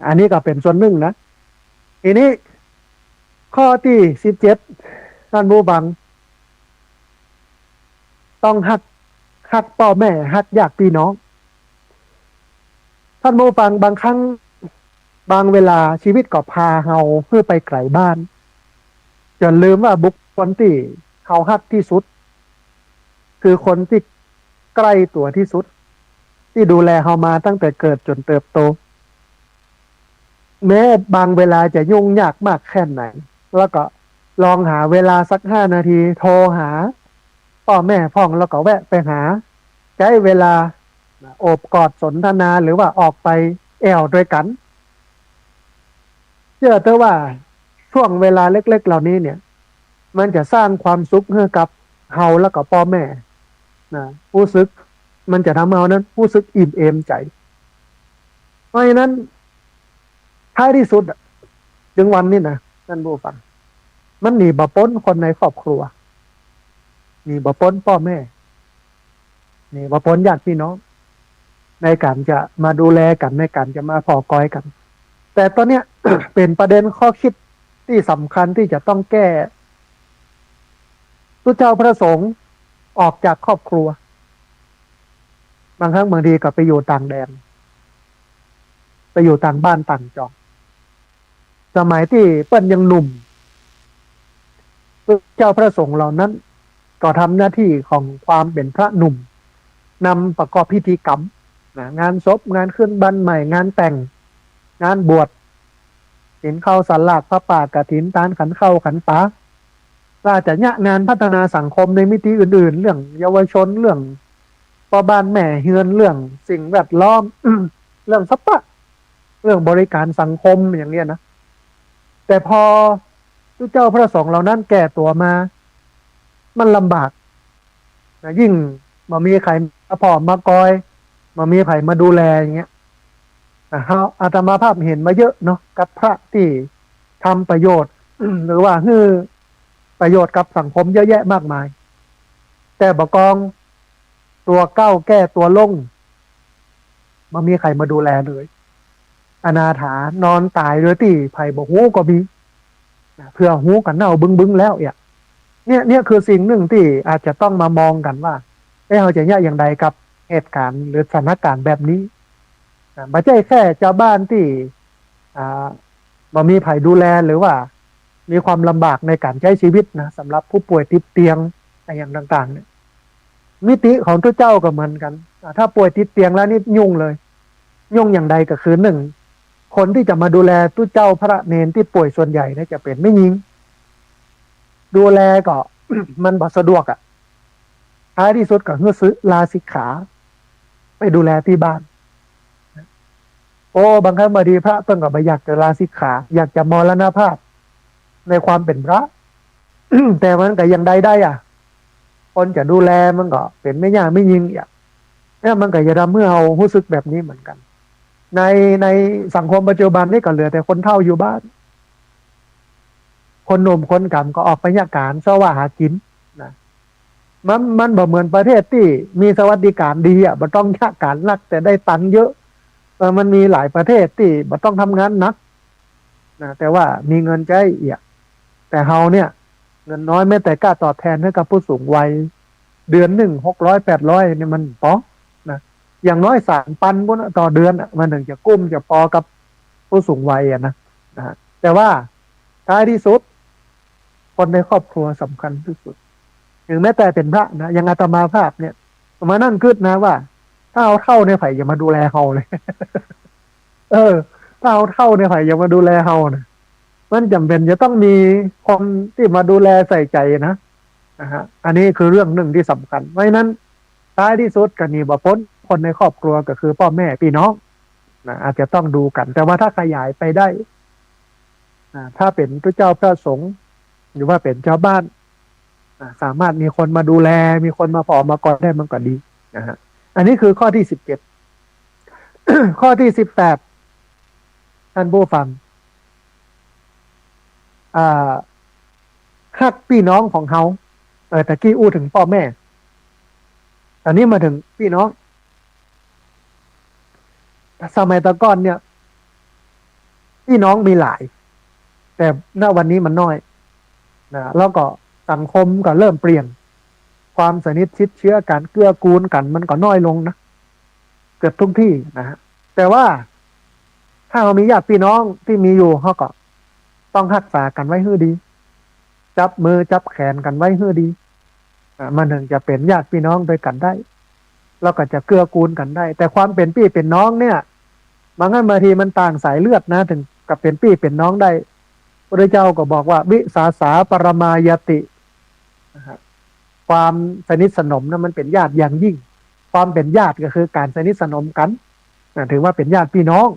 อันนี้ก็เป็นส่วนหนึ่งนะทีนี้ข้อที่17ท่านผู้ฟังต้องฮักพ่อแม่ฮักญาติพี่น้องท่านผู้ฟังบางครั้งบางเวลาชีวิตก็พาเฮาเพื่อไปไกลบ้านจนลืมว่าบุคคลที่เขาฮักที่สุดคือคนที่ใกล้ตัวที่สุดที่ดูแลเฮามาตั้งแต่เกิดจนเติบโตแม้บางเวลาจะยุ่งยากมากแค่ไหนแล้วก็ลองหาเวลาสัก5 นาทีโทรหาพ่อแม่พ้องแล้วก็แวะไปหาใช้เวลาโอบกอดสนทนาหรือว่าออกไปแอวด้วยกันเชื่อเถอะว่าช่วงเวลาเล็กๆเหล่านี้เนี่ยมันจะสร้างความสุขให้กับเฮาแล้วก็พ่อแม่นะผู้สึกมันจะทำให้เฮานั้นผู้สึกอิ่มเอมใจเพราะฉะนั้นท้ายที่สุดถึงวันนี้นะท่านผู้ฟังมันหนีบ่พ้นคนในครอบครัวหนีบ่พ้นพ่อแม่หนีบ่พ้นญาติพี่น้องในการจะมาดูแลกันในการจะมาพอกอยกันแต่ตอนเนี้ย เป็นประเด็นข้อคิดที่สำคัญที่จะต้องแก้พระเจ้าพระสงฆ์ออกจากครอบครัวบางครั้งบางทีก็ไปอยู่ต่างแดน อยู่ต่างบ้านต่างจองสมัยที่เปิ้นยังหนุ่มเจ้าพระสงฆ์เหล่านั้นก็ทำหน้าที่ของความเป็นพระหนุ่มนำประกอบพิธีกรรมงานศพงานขึ้นบ้านใหม่งานแต่งงานบวชเห็นเข้าสลากพระป่ากฐินตานขันเข้าขันตาว่าจะเนี่ยงานพัฒนาสังคมในมิติอื่นๆเรื่องเยาวชนเรื่องพ่อบ้านแม่เฮือนเรื่องสิ่งแวดล้อมเรื่องสัพพะเรื่องบริการสังคมอย่างเนี้ยนะแต่พอเจ้าพระสงฆ์เหล่านั้นแก่ตัวมามันลำบากนะยิ่งมามีใครมาพอมากอยมามีใครมาดูแลอย่างเงี้ยอาตมาภาพเห็นมาเยอะเนาะกับพระที่ทำประโยชน์หรือว่าฮือประโยชน์กับสังคมเยอะแยะมากมายแต่บกองตัวเก้าแก้ตัวลงมามีใครมาดูแลเลยอนาถานอนตายโดยที่ไผ่บอกหูก็มีเพื่อหูกันเน่าบึ้งแล้วเนี่ยคือสิ่งหนึ่งที่อาจจะต้องมามองกันว่าเราจะแยกอย่างไรกับเหตุการณ์หรือสถานการณ์แบบนี้ไม่ใช่แค่ชาวบ้านที่บ่มีไผ่ดูแลหรือว่ามีความลำบากในการใช้ชีวิตนะสำหรับผู้ป่วยติดเตียงอะไรอย่างต่างๆเนี่ยมิติของทุกเจ้าก็เหมือนกันถ้าป่วยติดเตียงแล้วนี่ยุ่งเลยยุ่งอย่างใดก็คือหนึ่งคนที่จะมาดูแลทุกเจ้าพระเนนที่ป่วยส่วนใหญ่เนี่ยจะเป็นไม่ยิงดูแลก็ มันบ่สะดวกท้ายที่สุดก็คือซื้อลาสิกขาไปดูแลที่บ้านโอ้บางครั้งบางทีพระเพิ่งก็ไม่อยากจะลาสิกขาอยากจะมรณภาพในความเป็นพระ แต่มันก็ยังได้คนจะดูแลมันก็เป็นไม่ยากไม่ยิงเนี่ยมันก็จะทำเมื่อเรารู้สึกแบบนี้เหมือนกันในสังคมปัจจุบันนี่ก็เหลือแต่คนเฒ่าอยู่บ้านคนหนุ่มคนกำก็ออกไปยาการเสว่าหากินนะมันบ่เหมือนประเทศที่มีสวัสดิการดีบ่ต้องยากการนักแต่ได้ตังค์เยอะมันมีหลายประเทศที่บ่ต้องทำงานนักนะแต่ว่ามีเงินใช้แต่เฮาเนี่ยเงินน้อยแม้แต่กล้าตอบแทนให้กับผู้สูงวัยเดือนหนึ่ง600-800เนี่ยมันพอนะอย่างน้อย3,000ก็ต่อเดือนมันถึงจะกุ้มจะพอกับผู้สูงวัยนะแต่ว่าท้ายที่สุดคนในครอบครัวสำคัญที่สุดถึงแม้แต่เป็นพระนะยังอาตมาภาพเนี่ยมานั่งคิดนะว่าถ้าเอาเท่าในไผ่อย่ามาดูแลเฮาเลย ถ้าเอาเท่าในไผ่อย่ามาดูแลเฮานะมันจำเป็นจะต้องมีคนที่มาดูแลใส่ใจนะอันนี้คือเรื่องหนึ่งที่สำคัญเพราะฉะนั้นท้ายที่สุดก็นี่บ่พ้นคนในครอบครัวก็คือพ่อแม่พี่น้องนะอาจจะต้องดูกันแต่ว่าถ้าขยายไปได้ถ้าเป็นพระเจ้าพระสงฆ์หรือว่าเป็นชาวบ้านสามารถมีคนมาดูแลมีคนมาพอมากอดได้มันก็ดีนะฮะอันนี้คือข้อที่17 ข้อที่18ท่านผู้ฟังฮักพี่น้องของเขาตะกี้อู้ถึงพ่อแม่ตอนนี้มาถึงพี่น้องสมัยตะก้อนเนี่ยพี่น้องมีหลายแต่ณวันนี้มันน้อยนะแล้วก็สังคมก็เริ่มเปลี่ยนความสนิทชิดเชื้อกันเกื้อกูลกันมันก็น้อยลงนะเกือบทุกที่นะฮะแต่ว่าถ้าเรามีญาติพี่น้องที่มีอยู่เขาก็ต้องรักษากันไว้ให้ดีจับมือจับแขนกันไว้ให้ดีมันถึงจะเป็นญาติพี่น้องด้วยกันได้แล้วก็จะเกื้อกูลกันได้แต่ความเป็นพี่เป็นน้องเนี่ยบางทีมันต่างสายเลือดนะถึงกับเป็นพี่เป็นน้องได้พระเจ้าก็บอกว่าวิสาสาปรมายติความสนิทสนมนะมันเป็นญาติอย่างยิ่งความเป็นญาติก็คือการสนิทสนมกันถือว่าเป็นญาติพี่น้อง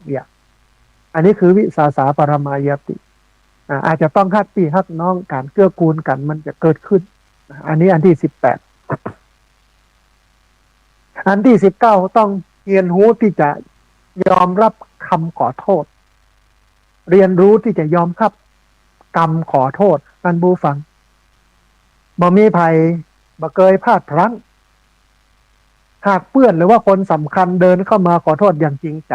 อันนี้คือวิสาสาปรมายติอาจจะต้องฮักพี่ฮักน้องการเกื้อกูลกันมันจะเกิดขึ้นอันนี้อันที่18อันที่19ต้องเรียนรู้ที่จะยอมรับคำขอโทษเรียนรู้ที่จะยอมรับกรรมขอโทษท่านผู้ฟังบ่มีภัยบ่เคยพลาดพลั้งหากเพื่อนหรือว่าคนสำคัญเดินเข้ามาขอโทษอย่างจริงใจ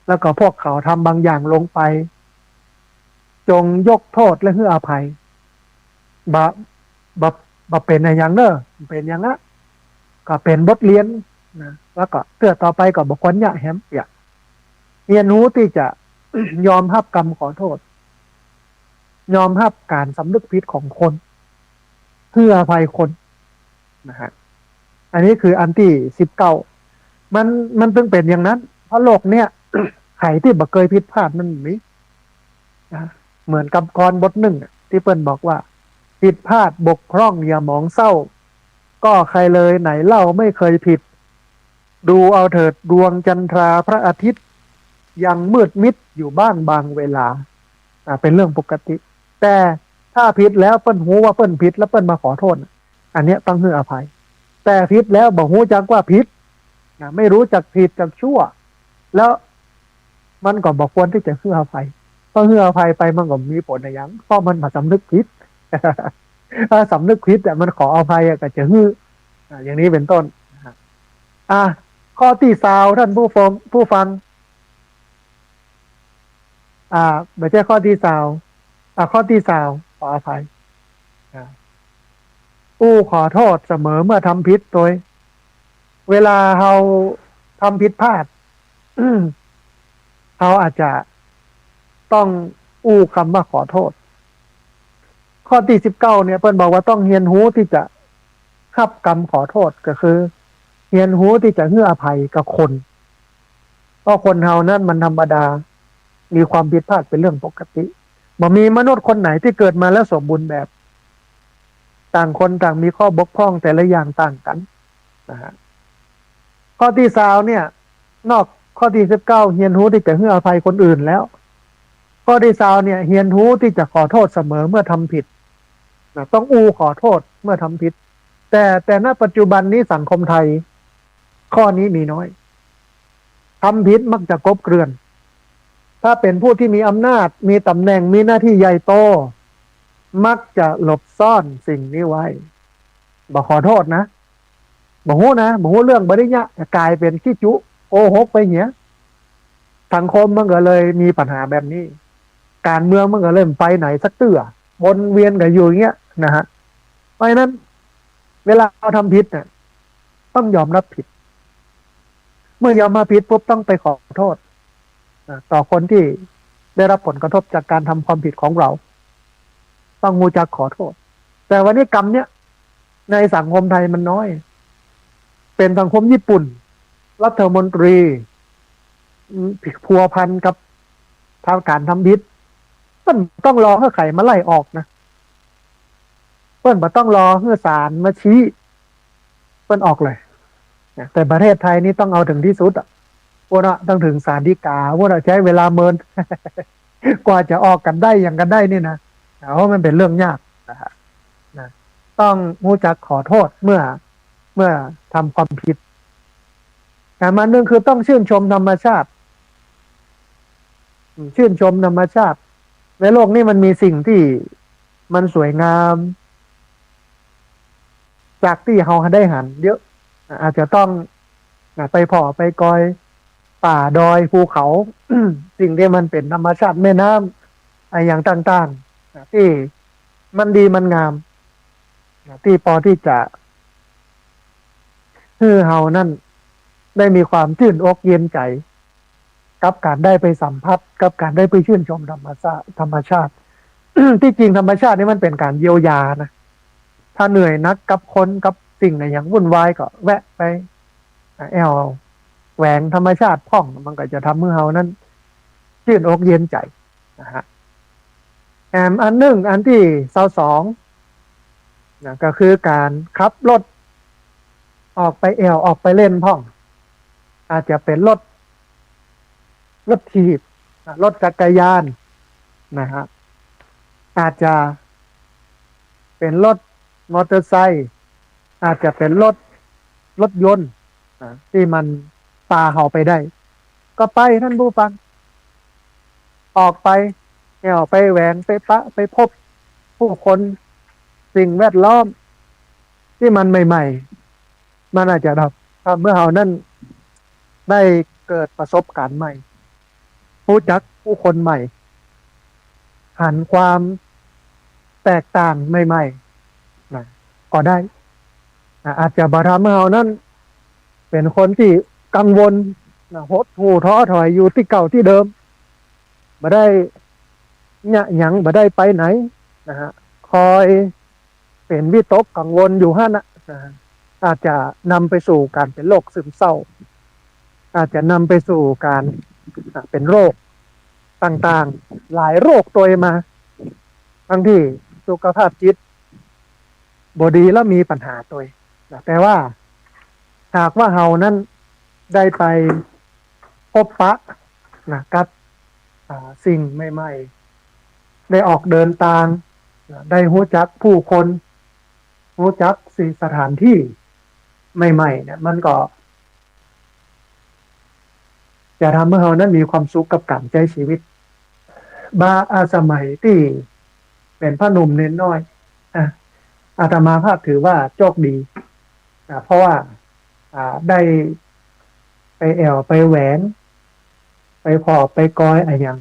แล้วก็พวกเขาทำบางอย่างลงไปจงยกโทษและให้อภัยบ่เป็นอย่างเนอะเป็นอย่างนั้นก็เป็นบทเรียนนะแล้วก็เพื่อต่อไปก็บ่ควรยะแหม เรียนรู้ที่จะ ยอมรับกรรมขอโทษ ยอมรับการสำนึกผิดของคนเพื่ออภัยคนนะฮะอันนี้คืออันที่19มันมันต้องเป็นอย่างนั้น เพราะโลกเนี่ย ใครที่บ่เคยผิดพลาดมันมีนะเหมือนกับกรบทหนึ่งที่เปิ้นบอกว่าผิดพลาดบกพร่องอย่าหมองเศร้า ก็ใครเลยไหนเล่าไม่เคยผิด ดูเอาเถิดดวงจันทราพระอาทิตย์ยังมืดมิดอยู่บ้างบางเวลาเป็นเรื่องปกติ แต่ถ้าผิดแล้วเปิ้นหูว่าเปิ้นผิดแล้วเปิ้นมาขอโทษอันเนี้ยต้องให้อภัย แต่ผิดแล้วบอกหูจักว่าผิดไม่รู้จักผิดจักชั่ว แล้วมันก็บอกควรที่จะให้อภัยเพราะให้อภัยไปมันก็มีผลในยังเพราะมันมาสำนึกผิด ถ้าสำนึกผิดแต่มันขออภัยก็จะฮืออย่างนี้เป็นต้นอ่ะข้อที่สาวท่านผู้ฟังไม่ใช่ข้อที่สาวข้อที่สาวขออภัยอู้ขอโทษเสมอเมื่อทำผิดโดยเวลาเราทำผิดพลาดเราอาจจะต้องอู้คำว่าขอโทษข้อที่19เนี่ยเพิ่นบอกว่าต้องเรียนรู้ที่จะรับกรรมขอโทษก็คือเรียนรู้ที่จะให้อภัยกับคนเพราะคนเรานั้นมันธรรมดามีความผิดพลาดเป็นเรื่องปกติบ่มีมนุษย์คนไหนที่เกิดมาแล้วสมบูรณ์แบบต่างคนต่างมีข้อบกพร่องแต่ละอย่างต่างกันนะฮะข้อที่20เนี่ยนอกข้อที่19เรียนรู้ที่จะให้อภัยคนอื่นแล้วข้อที่20เนี่ยเรียนรู้ที่จะขอโทษเสมอเมื่อทำผิดต้องขอโทษเมื่อทำผิดแต่ณปัจจุบันนี้สังคมไทยข้อนี้มีน้อยทำผิดมักจะกบเกลื่อนถ้าเป็นผู้ที่มีอำนาจมีตำแหน่งมีหน้าที่ใหญ่โตมักจะหลบซ่อนสิ่งนี้ไว้บอกขอโทษนะบอกฮู้เรื่องบริยะจะกลายเป็นขี้จุโกหกไปเหี้ยสังคมมันก็เลยมีปัญหาแบบนี้การเมืองมันก็เริ่มไปไหนสักเตื้อวนเวียนกันอยู่อย่างเงี้ยนะฮะเพราะฉะนั้นเวลาเราทำผิดเนี่ยต้องยอมรับผิดเมื่อยอมมาผิดปุ๊บต้องไปขอโทษต่อคนที่ได้รับผลกระทบจากการทำความผิดของเราต้องงูจักขอโทษแต่วันนี้กรรมเนี้ยในสังคมไทยมันน้อยเป็นสังคมญี่ปุ่นรัฐมนตรีพัวพันกับทางการทำผิดต้องรอให้ไขมาไล่ออกนะเปิ้นบ่ต้องรอให้ศาลมาชี้เปิ้นออกเลยแต่ประเทศไทยนี่ต้องเอาถึงที่สุดพวกเราต้องถึงศาลฎีกาพวกเราใช้เวลาเมิน กว่าจะออกกันได้อย่างกันได้นี่นะเพราะมันเป็นเรื่องยากนะต้องรู้จักขอโทษเมื่อทำความผิดการมาหนึ่งคือต้องชื่นชมธรรมชาติชื่นชมธรรมชาติในโลกนี้มันมีสิ่งที่มันสวยงามจากที่เราได้หันเยอะอาจจะต้องไปพอไปกอยป่าดอยภูเขา สิ่งที่มันเป็นธรรมชาติแม่น้ำอย่างต่างๆที่มันดีมันงามที่พอที่จะให้เรานั่นได้มีความชื่นอกเย็นใจกับการได้ไปสัมผัสกับการได้ไปชื่นชมธรรมชาติ ที่จริงธรรมชาตินี่มันเป็นการเยียวยานะถ้าเหนื่อยนักกับคนกับสิ่งในอย่างวุ่นวายก็แวะไปแหวงธรรมชาติพ่องมันก็จะทำให้เรานั้นชื่นอกเย็นใจนะฮะอันหนึ่งอันที่22ก็คือการขับรถออกไปออกไปเล่นพ่องอาจจะเป็นรถถีบรถจักรยานนะฮะอาจจะเป็นรถมอเตอร์ไซค์อาจจะเป็นรถยนต์ที่มันพาเราไปได้ก็ไปท่านผู้ฟังออกไปไปแหวงไปปะไปพบผู้คนสิ่งแวดล้อมที่มันใหม่ๆมันอาจจะทำเมื่อเรานั้นได้เกิดประสบการณ์ใหม่รู้จักผู้คนใหม่หันความแตกต่างใหม่ๆก็ได้อาจจะบาทำให้เรานั้นเป็นคนที่กังวล นะหดหูท้อถอยอยู่ที่เก่าที่เดิมบ่ได้เนี่ยหยังบ่ได้ไปไหนนะฮะคอยเป็นวิตกกังวลอยู่นะฮะอาจจะนำไปสู่การเป็นโรคซึมเศร้าอาจจะนำไปสู่การเป็นโรคต่างๆหลายโรคตัวมาทั้งที่สุขภาพจิตบดีแล้วมีปัญหาตัวนะแต่ว่าหากว่าเฮานั้นได้ไปพบปะนะกับสิ่งใหม่ๆได้ออกเดินทางนะได้รู้จักผู้คนรู้จักสิ่งสถานที่ใหม่ๆเนี่ยมันก็จะทำให้เรานั้นมีความสุขกับการใช้ชีวิตบาสมัยที่เป็นพระหนุ่มเน้นน้อยอ่ะอาตมาภาพถือว่าโชคดีเพราะว่าได้ไปแอวไปแหวนไปพอไปกอยอะไรอย่าง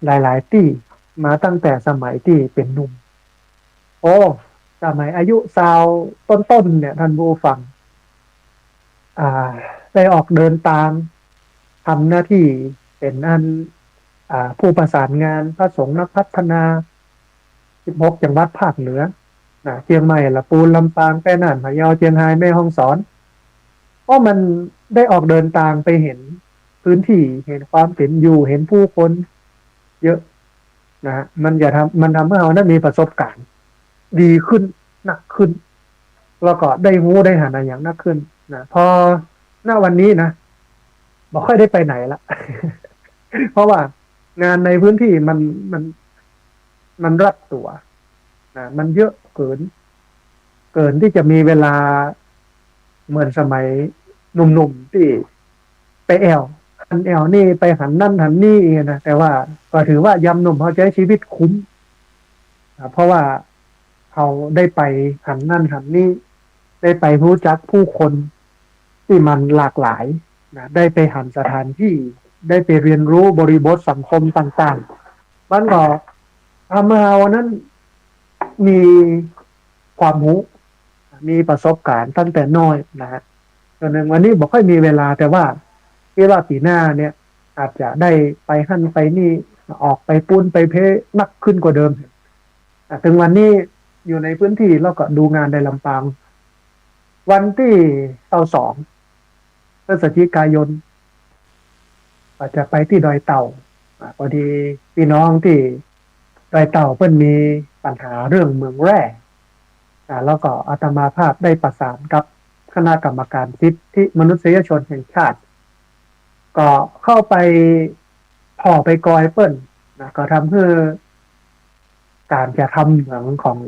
หลายๆที่มาตั้งแต่สมัยที่เป็นหนุ่มโอ้สมัยอายุสาวต้นๆเนี่ยท่านผู้ฟังอ่าได้ออกเดินตามทำหน้าที่เป็นผู้ประสานงานพระสงฆ์นักพัฒนา16จังหวัดภาคเหนือเชียงใหม่ละปูนลำปางแพร่น่านพะเยาเชียงรายแม่ฮ่องสอนเพราะมันได้ออกเดินทางไปเห็นพื้นที่เห็นความเป็นอยู่เห็นผู้คนเยอะนะฮะมันทำให้เราได้มีประสบการณ์ดีขึ้นหนักขึ้นแล้วก็ได้รู้ได้หาอย่างนักขึ้นนะพอหน้าวันนี้นะบอกค่อยได้ไปไหนละ เพราะว่างานในพื้นที่มันรัดตัวนะมันเยอะเกินที่จะมีเวลาเหมือนสมัยหนุ่มๆที่ไปหันแอลนี่ไปหันนั่นหันนี่เองนะแต่ว่าก็ถือว่ายำหนุ่มเขาใช้ชีวิตคุ้มเพราะว่าเขาได้ไปหันนั่นหันนี่ได้ไปรู้จักผู้คนที่มันหลากหลายนะได้ไปหันสถานที่ได้ไปเรียนรู้บริบทสังคมต่างๆมันก็ทำให้เรานั้นมีความรู้มีประสบการณ์ตั้งแต่น้อยนะฮะจนวันนี้บอกค่อยมีเวลาแต่ว่าคิดว่าปีหน้าเนี่ยอาจจะได้ไปหั่นไปนี่ออกไปปุ้นไปเพนักขึ้นกว่าเดิมถึงวันนี้อยู่ในพื้นที่แล้วก็ดูงานในลำปางวันที่22พฤศจิกายนอาจจะไปที่ดอยเต่าพอดีพี่น้องที่ดอยเต่าเพิ่นมีปัญหาเรื่องเมืองแร่แล้วก็อาตมาภาพได้ประสานกับคณะกรรมการสิทธิมนุษยชนแห่งชาติก็เข้าไปพ่อไปกอยเปิ้ลก็ทำเพื่อการจะทำเหมืองของ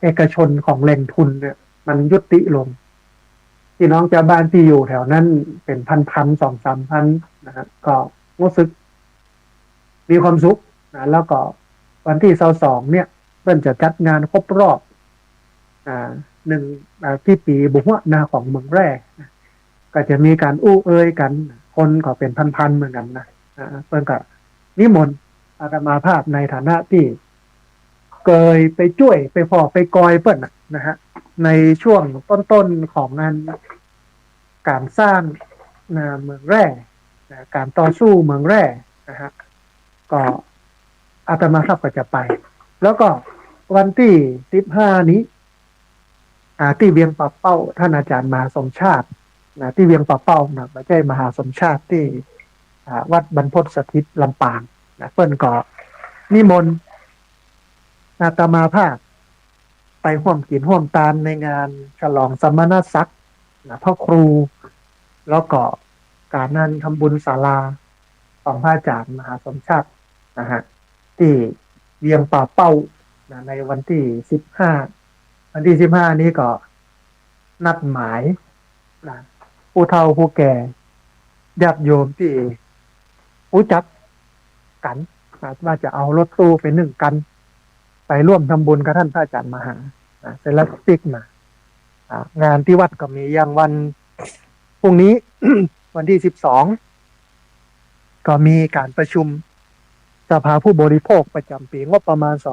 เอกชนของแหล่งทุนเนี่ยมันยุติลงพี่น้องชาวบ้านที่อยู่แถวนั้นเป็นพัน2-3 พันนะฮะก็รู้สึกมีความสุขแล้วก็วันที่22เนี่ยเพื่อนจะจัดงานครบรอบหนึ่งที่ปีบุหัวนาของเมืองแรกก็จะมีการอู้เอ่ยกันคนก็เป็นพันๆเหมือนกันนะเพื่อนก็นิมนต์อาตมาภาพในฐานะที่เคยไปช่วยไปพอไปกอยเปิ้ลนะฮะในช่วงต้นๆของงานการสร้างเมืองแร่การต่อสู้เมืองแร่นะฮะก็อาตมาภาพก็จะไปแล้วก็วันที่15นี้ที่เวียงป่าเป้าท่านอาจารย์มหาสมชาติที่เวียงป่าเป้านะไม่ใช่มหาสมชาติที่วัดบรรพตสถิตลำปางเปิ้นก็นิมนต์อาตมาภาพไปร่วมกินร่วมทานในงานฉลองสมณศักดิ์พ่อครูแล้วก็การนั้นทำบุญศาลาของพระอาจารย์มหาสมชาตินะฮะที่เวียงป่าเป้าในวันที่15นี้ก็นัดหมายผู้เฒ่าผู้แก่ญาติโยมที่รู้จักกันว่าจะเอารถตู้ไป1 กันไปร่วมทำบุญกับท่านพระอาจารย์มหาเสร็จแล้วปิกมางานที่วัดก็มีอย่างวันพรุ่งนี้ วันที่12ก็มีการประชุมสภาผู้บริโภคประจำปีงบประมาณ2569